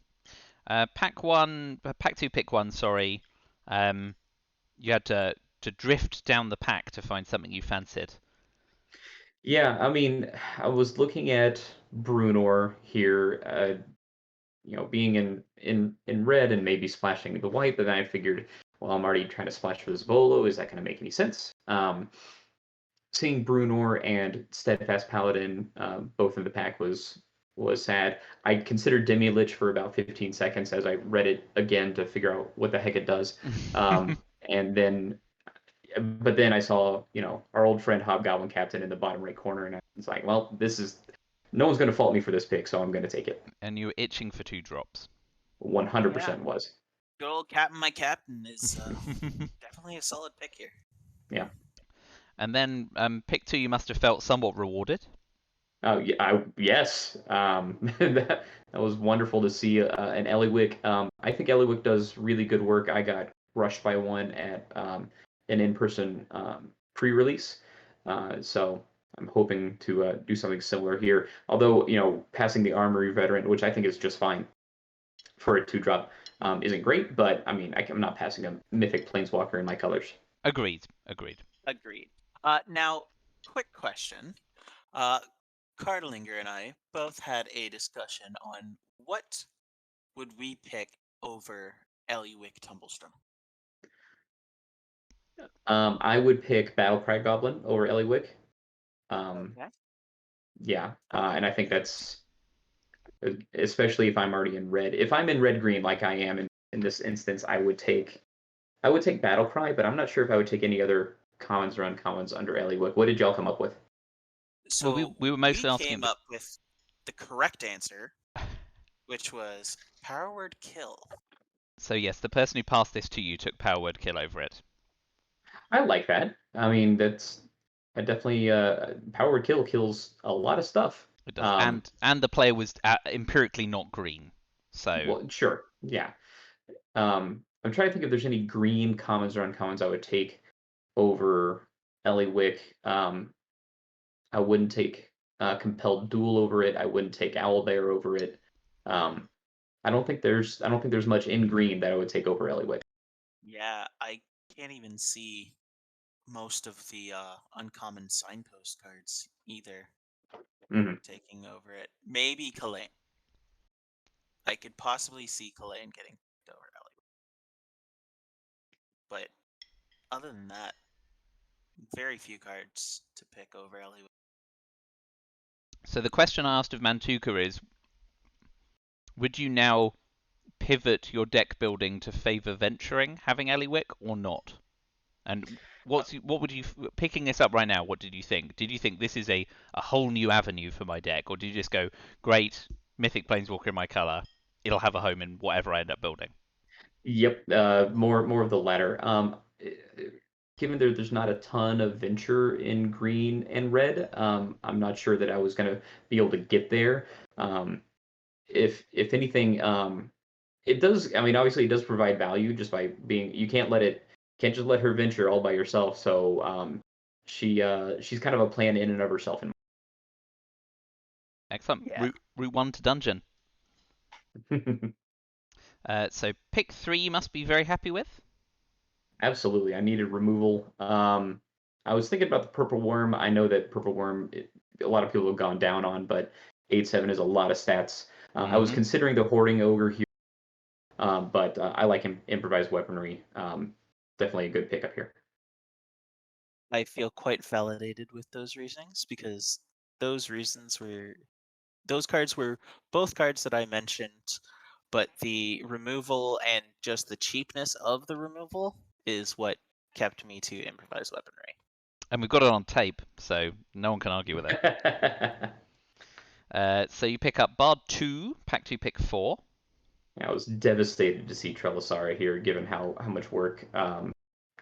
Pack 2, pick 1. Sorry. You had to drift down the pack to find something you fancied. Yeah, I mean, I was looking at Brunor here, being in red and maybe splashing the white, but then I figured, well, I'm already trying to splash for this Volo. Is that going to make any sense? Seeing Brunor and Steadfast Paladin both in the pack was sad. I considered Demi-Lich for about 15 seconds as I read it again to figure out what the heck it does. And then, but then I saw, our old friend Hobgoblin Captain in the bottom right corner, and I was like, well, no one's going to fault me for this pick, so I'm going to take it. And you were itching for 2 drops. Yeah, 100% was. good old Captain, my captain is definitely a solid pick here. Yeah. And then pick 2, you must have felt somewhat rewarded. Oh, yeah, yes. That was wonderful to see an Eliwick. I think Eliwick does really good work. I got rushed by one at an in-person pre-release, so I'm hoping to do something similar here. Although, passing the Armory Veteran, which I think is just fine for a 2-drop, isn't great. But I mean, I'm not passing a Mythic Planeswalker in my colors. Agreed. Agreed. Now, quick question. Cardlinger and I both had a discussion on what would we pick over Eliwick Tumblestrom. I would pick Battlecry Goblin over Eliwick. Okay. Yeah, and I think that's especially if I'm already in red. If I'm in red green like I am in this instance, I would take Battlecry, but I'm not sure if I would take any other commons or uncommons under Eliwick. What did y'all come up with? So Well, we were mostly asking came up with the correct answer, which was Power Word Kill. So yes, the person who passed this to you took Power Word Kill over it. I like that. I mean, that's definitely Power Word Kill kills a lot of stuff. It does, and the player was empirically not green. So Well, sure, yeah. I'm trying to think if there's any green commons or uncommons I would take over Eliwick. I wouldn't take Compelled Duel over it. I wouldn't take Owlbear over it. Um, I don't think there's much in green that I would take over Eliwick. Yeah, I can't even see most of the uncommon signpost cards either Mhm. taking over it. Maybe Kalain. I could possibly see Kalain getting over Eliwick. But other than that, very few cards to pick over Eliwick. So the question I asked of Mantuka is, would you now pivot your deck building to favor venturing, having Eliwick, or not? And what would you, picking this up right now, what did you think? Did you think this is a whole new avenue for my deck, or did you just go, great, Mythic Planeswalker in my color, it'll have a home in whatever I end up building? Yep, more of the latter. given there's not a ton of venture in green and red, I'm not sure that I was going to be able to get there. If anything, it does. I mean, obviously, it does provide value just by being. You can't just let her venture all by yourself. So she's kind of a plan in and of herself. Excellent. Yeah. Route 1 to dungeon. So pick 3 you must be very happy with. Absolutely, I needed removal. I was thinking about the purple worm. I know that purple worm, a lot of people have gone down on, but 8/7 is a lot of stats. I was considering the hoarding ogre here, but I like improvised weaponry. Definitely a good pickup here. I feel quite validated with those reasonings because those cards were both cards that I mentioned, but the removal and just the cheapness of the removal is what kept me to improvised weaponry. And we've got it on tape, so no one can argue with it. So you pick up Bard 2, Pack 2 pick 4. I was devastated to see Trelisara here, given how much work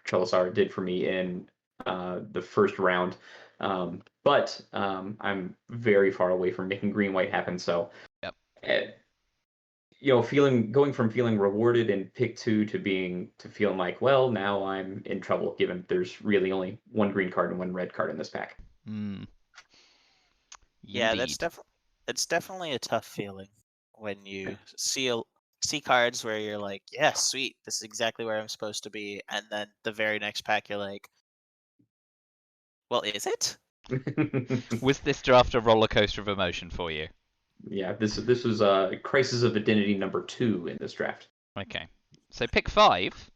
Trelisara did for me in the first round. But I'm very far away from making green-white happen, so Yep. Going from feeling rewarded in pick 2 to feeling like, well, now I'm in trouble, given there's really only one green card and one red card in this pack. Yeah, Indeed. it's definitely a tough feeling when you see cards where you're like, yeah, sweet, this is exactly where I'm supposed to be, and then the very next pack you're like, well, is it? Was this draft a roller coaster of emotion for you? Yeah, this was Crisis of Identity number 2 in this draft. Okay, so pick 5.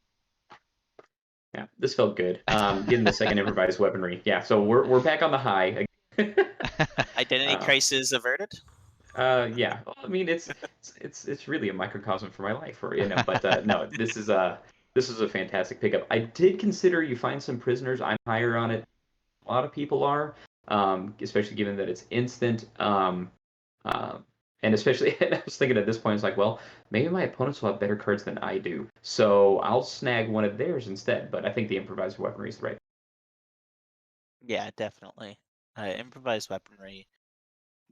Yeah, this felt good. Getting the second improvised weaponry. Yeah, so we're back on the high. Identity crisis averted. Yeah. Well, I mean, it's really a microcosm for my life, But no, this is a fantastic pickup. I did consider you find some prisoners. I'm higher on it. A lot of people are, especially given that it's instant. And especially, I was thinking at this point, it's like, well, maybe my opponents will have better cards than I do, so I'll snag one of theirs instead. But I think the improvised weaponry is the right. Yeah, definitely. Improvised weaponry.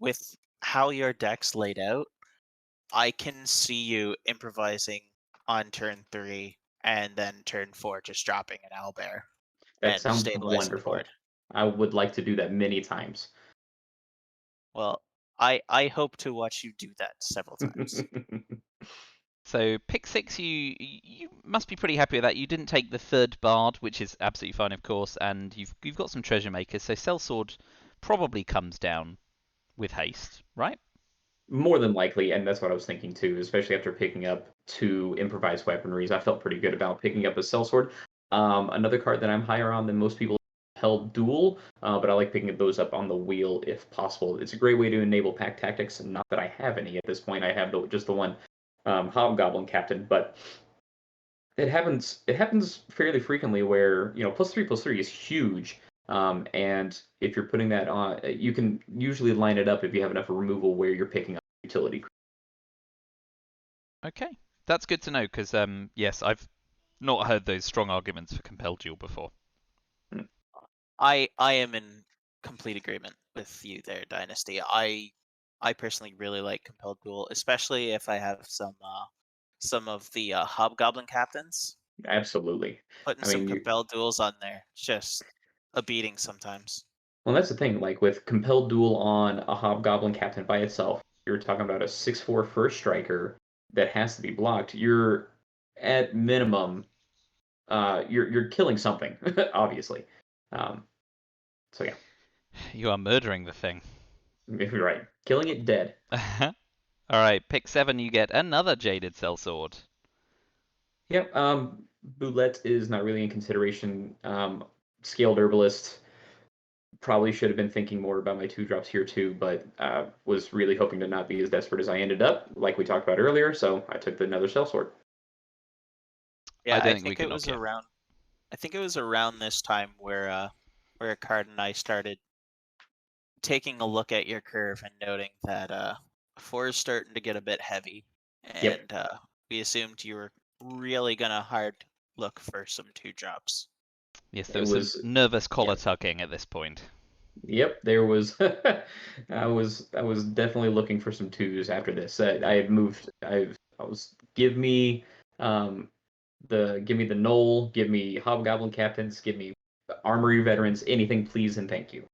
With how your deck's laid out, I can see you improvising on turn 3 and then turn 4 just dropping an owlbear That and sounds stabilizing the wonderful. board. I would like to do that many times. Well, I hope to watch you do that several times. So pick 6, you must be pretty happy with that. You didn't take the third Bard, which is absolutely fine, of course, and you've got some treasure makers. So Sellsword probably comes down with haste, right? More than likely, and that's what I was thinking too, especially after picking up 2 improvised weaponries. I felt pretty good about picking up a sellsword. Another card that I'm higher on than most people held duel, but I like picking those up on the wheel if possible. It's a great way to enable pack tactics. Not that I have any at this point. I have just the one hobgoblin captain, but it happens fairly frequently where +3/+3 is huge. And if you're putting that on, you can usually line it up if you have enough removal where you're picking up utility. Okay, that's good to know because yes, I've not heard those strong arguments for compelled duel before. I am in complete agreement with you there, Dynasty. I personally really like compelled duel, especially if I have some of the hobgoblin captains. Absolutely. Putting I some mean, compelled duels on there, it's just a beating sometimes. well, that's the thing. Like with compelled duel on a hobgoblin captain by itself, you're talking about a 6/4 first striker that has to be blocked. You're at minimum, you're killing something, obviously. So yeah, You are murdering the thing. you're right. Killing it dead. All right, pick 7. You get another Jaded Sellsword. Yep. Boulette is not really in consideration. Scaled herbalist. Probably should have been thinking more about my 2 drops here too, but was really hoping to not be as desperate as I ended up, like we talked about earlier. So I took another sellsword. Yeah, I I think we think can it was knock it. around. I think it was around this time where Card and I started taking a look at your curve and noting that 4 is starting to get a bit heavy, and Yep. we assumed you were really gonna hard look for some 2 drops. Yes, there It was some was nervous collar yeah. tugging at this point. Yep, there was. I was definitely looking for some twos after this. I had moved. I was um give me the Knoll, give me Hobgoblin Captains, give me Armory Veterans, anything please and thank you.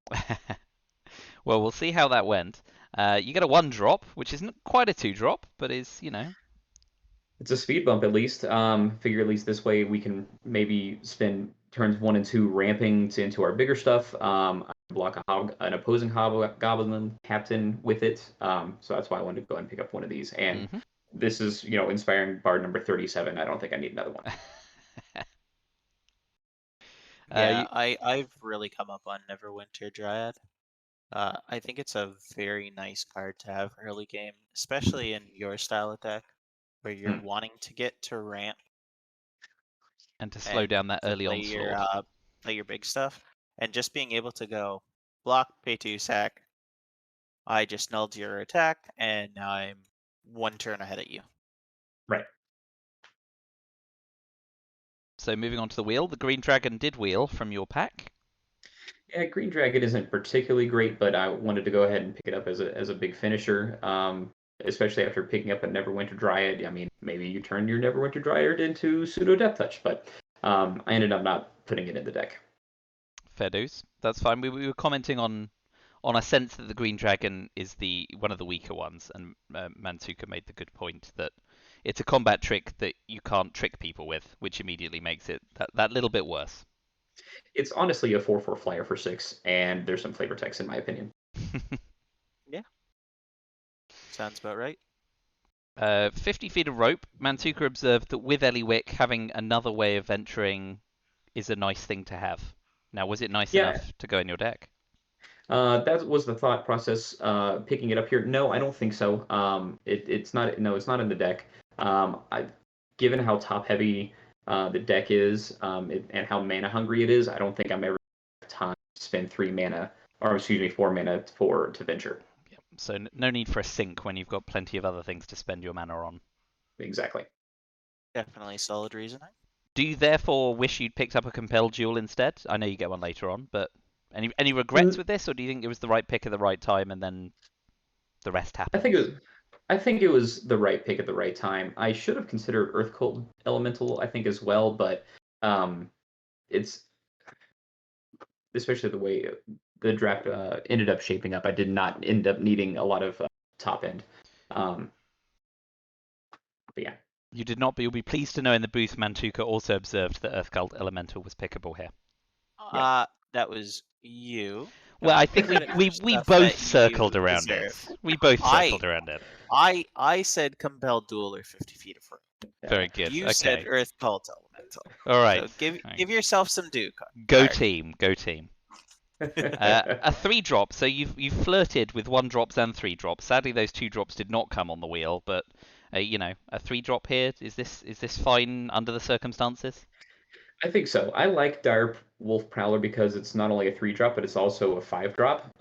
Well, we'll see how that went. You get a 1-drop, which isn't quite a 2-drop, but is, It's a speed bump at least. Figure at least this way we can maybe spend turns 1 and 2 ramping into our bigger stuff. I block an opposing Hobgoblin Captain with it. So that's why I wanted to go ahead and pick up one of these. And this is, inspiring bard number 37. I don't think I need another one. Yeah, I've really come up on Neverwinter Dryad. I think it's a very nice card to have early game, especially in your style of deck, where you're wanting to get to ramp and to slow down that to early onslaught. play your big stuff, and just being able to go block, pay 2 sack. I just nulled your attack, and now I'm 1 turn ahead of you. Right. So moving on to the wheel, the Green Dragon did wheel from your pack. Yeah, Green Dragon isn't particularly great, but I wanted to go ahead and pick it up as a big finisher. Especially after picking up a Neverwinter Dryad. I mean, maybe you turn your Neverwinter Dryad into Pseudo Death Touch, but I ended up not putting it in the deck. Fair dues. That's fine. We were commenting on a sense that the Green Dragon is one of the weaker ones, and Mantuka made the good point that it's a combat trick that you can't trick people with, which immediately makes it that little bit worse. It's honestly a 4/4 flyer for 6, and there's some flavor text in my opinion. Yeah. Sounds about right. 50 feet of rope. Mantuka observed that with Eliwick, having another way of venturing is a nice thing to have. Now, was it nice enough to go in your deck? That was the thought process. Picking it up here, no, I don't think so. It's not. No, it's not in the deck. Given how top heavy the deck is, and how mana hungry it is, I don't think I'm ever have time to spend 4 mana to venture. Yep. So no need for a sink when you've got plenty of other things to spend your mana on. Exactly. Definitely solid reasoning. Do you therefore wish you'd picked up a compelled duel instead? I know you get one later on, but any regrets with this, or do you think it was the right pick at the right time and then the rest happened? I think it was the right pick at the right time. I should have considered Earth Cult Elemental, I think, as well, but it's especially the way the draft ended up shaping up. I did not end up needing a lot of top end. But yeah. You did not, but you'll be pleased to know in the booth Mantuka also observed that Earth Cult Elemental was pickable here. That was you. Well, I think we both circled around it. We both circled around it. I said compelled duel or 50 feet of rope. Very good. You said Earth Cult Elemental. All right. So give yourself some due. Go team. Go team. A 3-drop. So you've flirted with 1-drops and 3-drops. Sadly, those 2-drops did not come on the wheel, but a 3-drop here. Is this fine under the circumstances? I think so. I like Dire Wolf Prowler because it's not only a 3-drop, but it's also a 5-drop.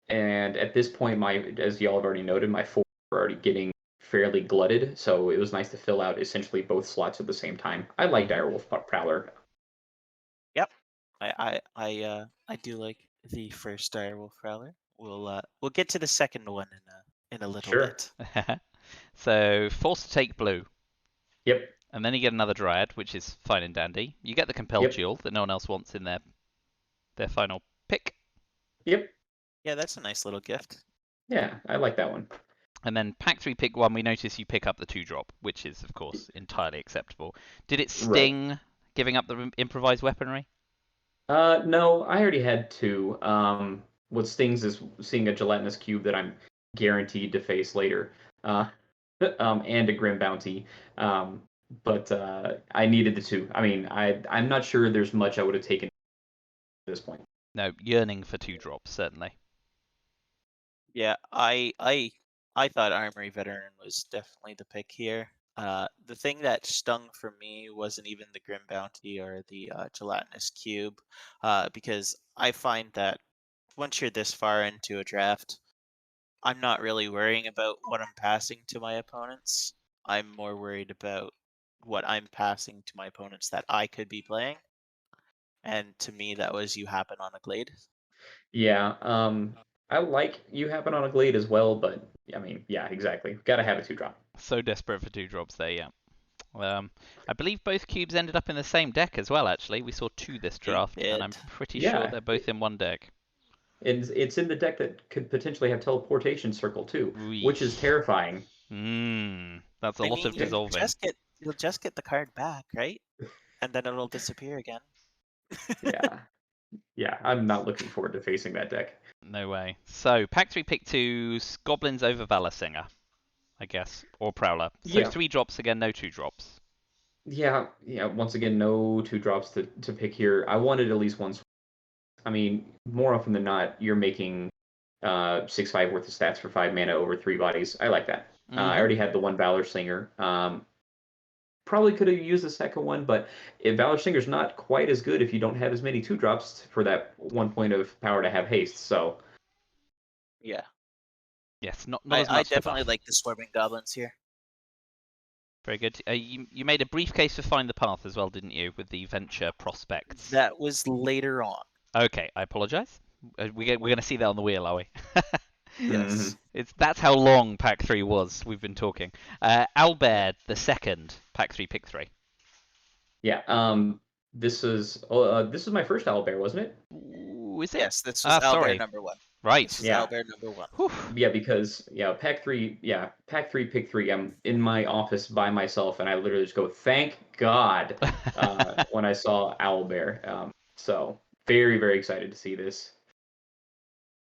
And at this point, as y'all have already noted, my 4 are already getting fairly glutted, so it was nice to fill out essentially both slots at the same time. I like Dire Wolf Prowler. Yep, I do like the first Dire Wolf Prowler. We'll get to the second one in a little bit. So forced to take blue. Yep. And then you get another Dryad, which is fine and dandy. You get the compelled duel that no one else wants in their final pick. Yep. Yeah, that's a nice little gift. Yeah, I like that one. And then pack 3, pick 1. We notice you pick up the 2-drop, which is of course entirely acceptable. Did it sting giving up the improvised weaponry? No, I already had 2. What stings is seeing a gelatinous cube that I'm guaranteed to face later, and a Grim Bounty. But I needed the 2. I mean, I'm not sure there's much I would have taken at this point. No, yearning for 2-drops, certainly. Yeah, I thought Armory Veteran was definitely the pick here. The thing that stung for me wasn't even the Grim Bounty or the Gelatinous Cube, because I find that once you're this far into a draft, I'm not really worrying about what I'm passing to my opponents. I'm more worried about what I'm passing to my opponents that I could be playing. And to me, that was You Happen on a Glade. Yeah, I like You Happen on a Glade as well, but I mean, yeah, exactly. Gotta have a 2-drop. So desperate for 2-drops there, yeah. I believe both cubes ended up in the same deck as well, actually. We saw 2 this They draft, and I'm did. pretty sure Yeah, they're both in one deck. it's in the deck that could potentially have Teleportation Circle too, which is Weesh. terrifying. That's a I lot mean, of dissolving. you'll just get the card back, right? And then it'll disappear again. Yeah, yeah, I'm not looking forward to facing that deck. No way. So, pack 3, pick 2's Goblins over Valor Singer, I guess, or Prowler. So Yeah, 3-drops again, no 2-drops. yeah, yeah. Once again, no 2-drops to pick here. I wanted at least one. I mean, more often than not, you're making 6/5 worth of stats for 5 mana over 3 bodies. I like that. I already had the one Valor Slinger. Probably could have used the second one, but if Valor Slinger's not quite as good if you don't have as many 2-drops for that 1 point of power to have haste. So Yeah. Yes, not as I much to definitely buff. like the Swarming Goblins here. Very good. You made a briefcase for Find the Path as well, didn't you, with the venture prospects? That was later on. Okay, I apologise. We're going to see that on the wheel, are we? Yes. That's how long Pack 3 was. We've been talking. Albert the second, Pack 3, pick 3. yeah, this is my first Owlbear, wasn't it? Ooh, is it? Yes, this was Owlbear Sorry. number 1. Right. This is Yeah. Owlbear number 1. Whew. Yeah, because pack 3, pick 3. I'm in my office by myself, and I literally just go, "Thank God!" When I saw Owlbear. So very very excited to see this.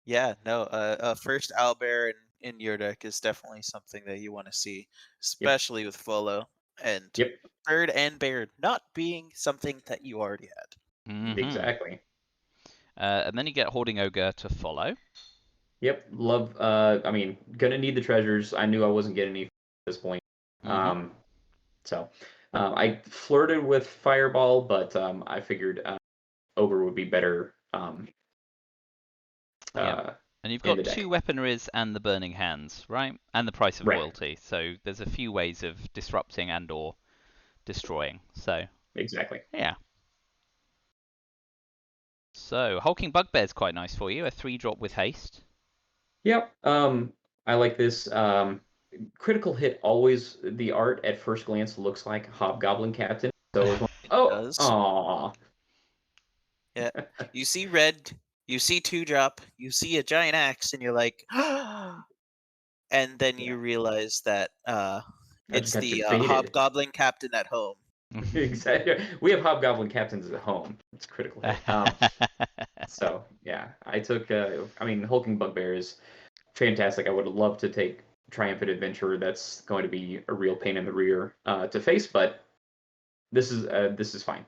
Yeah, no, first Owlbear in your deck is definitely something that you want to see, especially with Follow and Yep. Bird and Bear not being something that you already had. Exactly. And then you get Hoarding Ogre to follow. Yep. Love. I mean, gonna need the treasures. I knew I wasn't getting any at this point. So I flirted with Fireball, but I figured Ogre would be better. Yeah. And you've In the got deck. 2 weaponaries and the Burning Hands, right? And the Price of Right. Loyalty. So there's a few ways of disrupting and or destroying. So Exactly. yeah. So Hulking Bugbear's quite nice for you. A 3-drop with haste. Yep. I like this. Critical hit always the art at first glance looks like Hobgoblin Captain. So it was Does. aw. Yeah. You see red, you see 2-drop, you see a giant axe, and you're like, and then you realize that I it's just got the debated. Hobgoblin Captain at home. Exactly. We have Hobgoblin Captains at home. It's critical hit. So yeah, I took. I mean, Hulking Bugbear is fantastic. I would love to take Triumphant Adventurer. That's going to be a real pain in the rear to face, but this is fine.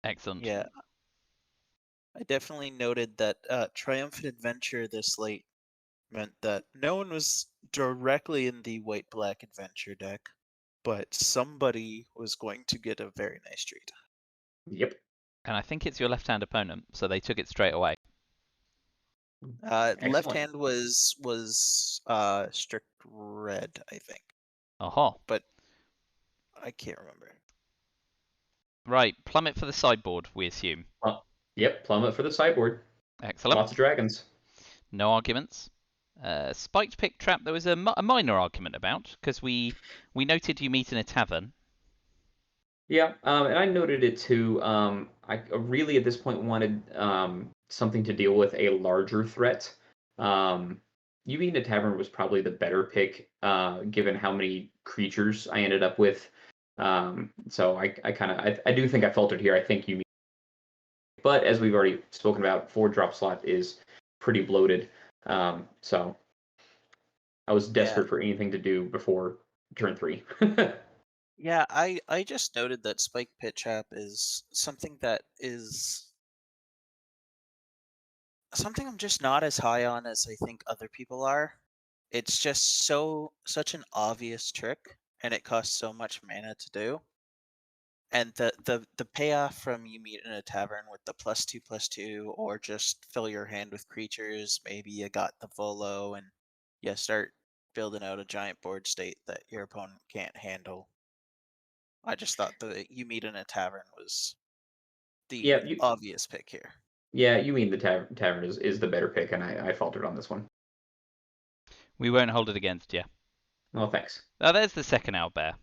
Excellent. Yeah. I definitely noted that Triumphant Adventure this late meant that no one was directly in the white-black adventure deck, but somebody was going to get a very nice treat. Yep. And I think it's your left-hand opponent, so they took it straight away. Left hand was strict red, I think, Aha. but I can't remember. Right, plummet for the sideboard, we assume. Yep, plummet for the sideboard. Excellent. Lots of dragons. No arguments. Spiked pick trap, there was a minor argument about, because we noted you meet in a tavern. Yeah, and I noted it too. I really at this point wanted something to deal with a larger threat. You being a tavern was probably the better pick, given how many creatures I ended up with. So I do think I faltered here. I think you, but as we've already spoken about, 4-drop slot is pretty bloated. So I was desperate for anything to do before turn 3. Yeah, I just noted that Spike Pit Trap is something that is something I'm just not as high on as I think other people are. It's just such an obvious trick, and it costs so much mana to do. And the payoff from you meet in a tavern with the +2/+2, or just fill your hand with creatures, maybe you got the Volo and you start building out a giant board state that your opponent can't handle. I just thought the you meet in a tavern was the obvious pick here. Yeah, you mean the tavern is the better pick, and I faltered on this one. We won't hold it against you. Oh, thanks. Oh, there's the second owlbear.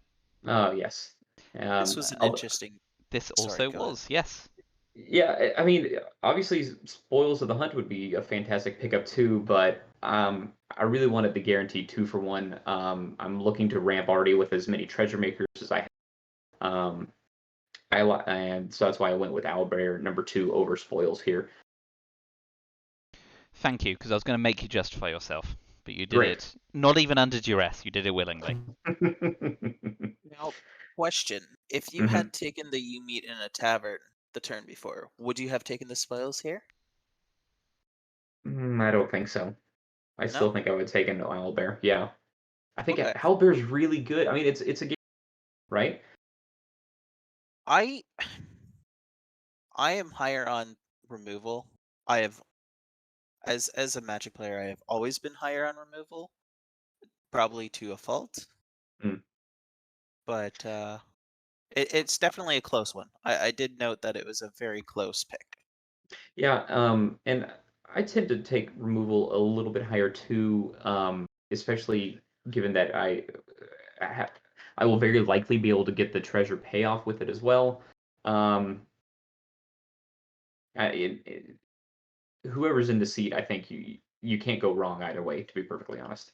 Oh, yes. This was an interesting. This Sorry, also go ahead. was, yes. Yeah, I mean, obviously, Spoils of the Hunt would be a fantastic pickup too, but I really wanted the guaranteed 2-for-1. I'm looking to ramp already with as many treasure makers as I have. And so that's why I went with Owlbear number 2 over Spoils here. Thank you, because I was going to make you justify yourself, but you did Great. it not even under duress. You did it willingly. Now, question: if you Mhm. had taken the you meet in a tavern the turn before, would you have taken the spoils here? I don't think so. I still No? think I would take an Owlbear. Yeah, I think Okay. Owlbear's really good. I mean, it's a game, right? I am higher on removal. I have, as a Magic player, I have always been higher on removal, probably to a fault. Mm. But it's definitely a close one. I did note that it was a very close pick. Yeah, and I tend to take removal a little bit higher too, especially given that I will very likely be able to get the treasure payoff with it as well. Um, whoever's in the seat, I think you can't go wrong either way, to be perfectly honest.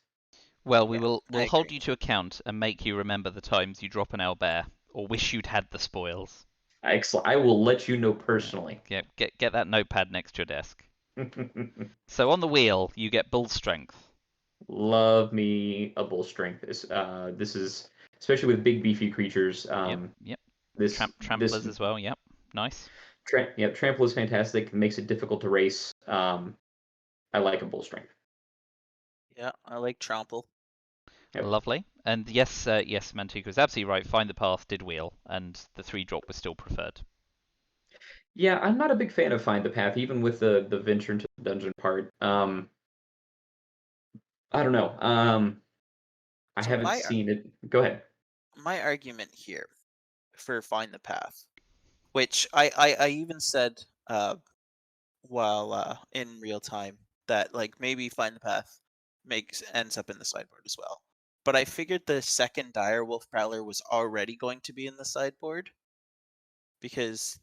Well, Yeah, we'll I hold agree. you to account and make you remember the times you drop an owlbear or wish you'd had the spoils. Excellent. I will let you know personally. Yeah, get that notepad next to your desk. So on the wheel, you get bull strength. Love me a bull strength. This is especially with big beefy creatures. Yep. This Tramplers as well. Yep. Nice. trample is fantastic. Makes it difficult to race. I like a bull strength. Yeah, I like trample. Yep. Lovely. And yes, Mantuka was absolutely right. Find the path did wheel, and the 3-drop was still preferred. Yeah, I'm not a big fan of Find the Path, even with the venture into the dungeon part. I don't know. I So haven't seen it. Go ahead. my argument here for find the path, which I even said while in real time that like maybe find the path ends up in the sideboard as well. But I figured the second Direwolf Prowler was already going to be in the sideboard because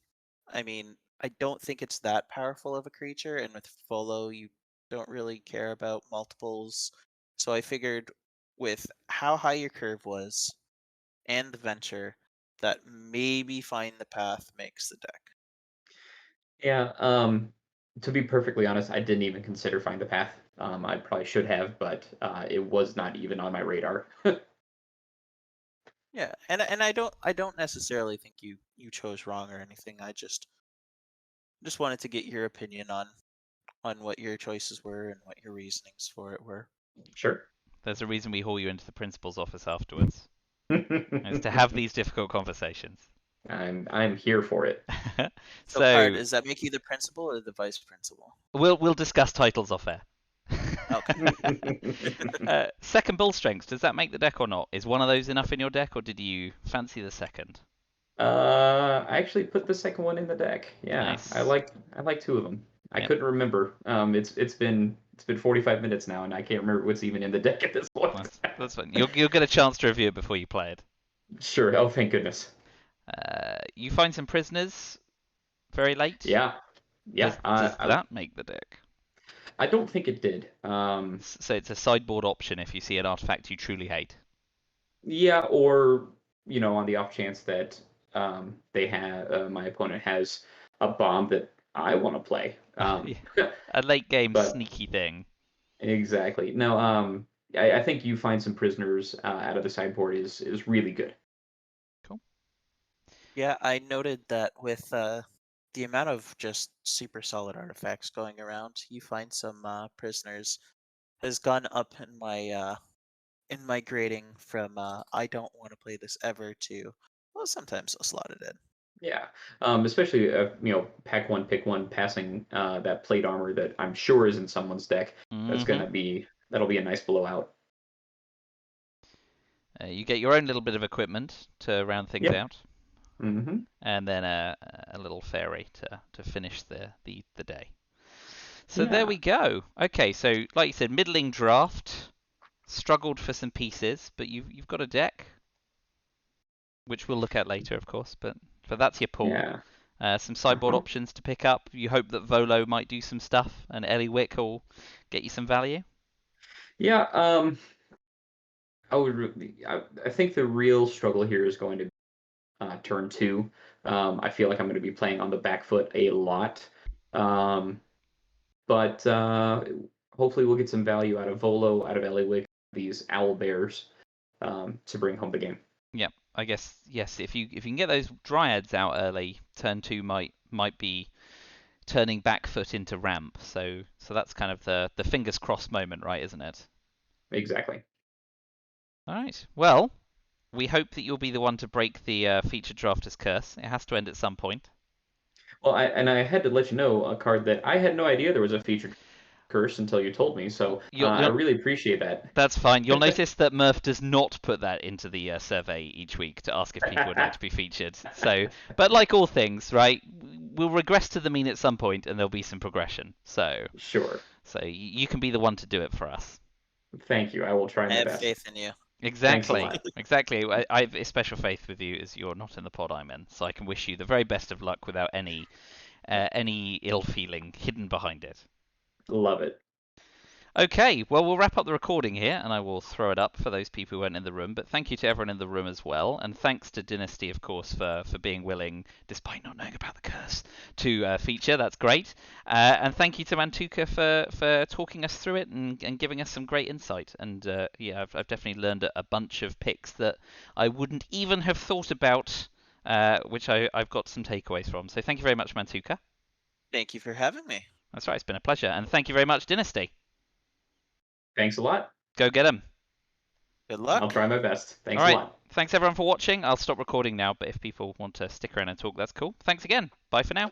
I mean I don't think it's that powerful of a creature, and with follow you don't really care about multiples. So I figured with how high your curve was and the venture that maybe find the path makes the deck. Yeah. To be perfectly honest, I didn't even consider Find the Path. I probably should have, but it was not even on my radar. Yeah, and I don't necessarily think you chose wrong or anything. I just wanted to get your opinion on what your choices were and what your reasonings for it were. Sure. There's a reason we haul you into the principal's office afterwards. Is to have these difficult conversations. I'm here for it. So, Card, does that make you the principal or the vice principal? We'll discuss titles off air. Okay. Second bull strength, does that make the deck or not? Is one of those enough in your deck, or did you fancy the second? I actually put the second one in the deck. Yeah, Nice. I like 2 of them. I Yep. couldn't remember. It's been 45 minutes now, and I can't remember what's even in the deck at this point. That's fine. You'll get a chance to review it before you play it. Sure. Oh, thank goodness. You find some prisoners very late. Yeah. Does that make the deck? I don't think it did. So it's a sideboard option if you see an artifact you truly hate. Yeah, or on the off chance that they have my opponent has a bomb that I want to play. A late game but sneaky thing. exactly. No, I think you find some prisoners out of the sideboard is really good. Cool. Yeah, I noted that with the amount of just super solid artifacts going around, you find some prisoners has gone up in my grading from I don't want to play this ever to well sometimes I'll slot it in. Yeah, especially pack one, pick one, passing that plate armor that I'm sure is in someone's deck. That'll be a nice blowout. You get your own little bit of equipment to round things Yep. out. Mm-hmm. and then a little fairy to finish the day. So there Yeah. we go. Okay, so like you said, middling draft. Struggled for some pieces, but you've got a deck, which we'll look at later, of course. But that's your pool. Yeah. Some sideboard Uh-huh. options to pick up. You hope that Volo might do some stuff, and Eliwick will get you some value. Yeah. I think the real struggle here is going to be turn 2. I feel like I'm going to be playing on the back foot a lot. But hopefully we'll get some value out of Volo, out of Eliwick, these owl bears, to bring home the game. Yeah, I guess yes. If you can get those dryads out early, turn 2 might be turning back foot into ramp. So that's kind of the fingers crossed moment, right? Isn't it? Exactly. All right. Well, we hope that you'll be the one to break the featured drafter's curse. It has to end at some point. Well, I had to let you know a card that I had no idea there was a featured curse until you told me. So I really appreciate that. That's fine. You'll notice that Murph does not put that into the survey each week to ask if people would like to be featured. So, but like all things, right, we'll regress to the mean at some point, and there'll be some progression. So, Sure. So you can be the one to do it for us. Thank you. I will try I my have best. faith in you. Exactly. Thanks a lot. Exactly. I have a special faith with you as you're not in the pod I'm in, so I can wish you the very best of luck without any ill feeling hidden behind it. Love it. Okay, well, we'll wrap up the recording here, and I will throw it up for those people who weren't in the room. But thank you to everyone in the room as well, and thanks to Dynasty, of course, for being willing, despite not knowing about the curse, to feature. That's great. And thank you to Mantuka for talking us through it and giving us some great insight. And yeah, I've definitely learned a bunch of picks that I wouldn't even have thought about, which I've got some takeaways from. So thank you very much, Mantuka. Thank you for having me. That's right, it's been a pleasure. And thank you very much, Dynasty. Thanks a lot. Go get 'em. Good luck. I'll try my best. Thanks All right. a lot. Thanks everyone for watching. I'll stop recording now, but if people want to stick around and talk, that's cool. Thanks again. Bye for now.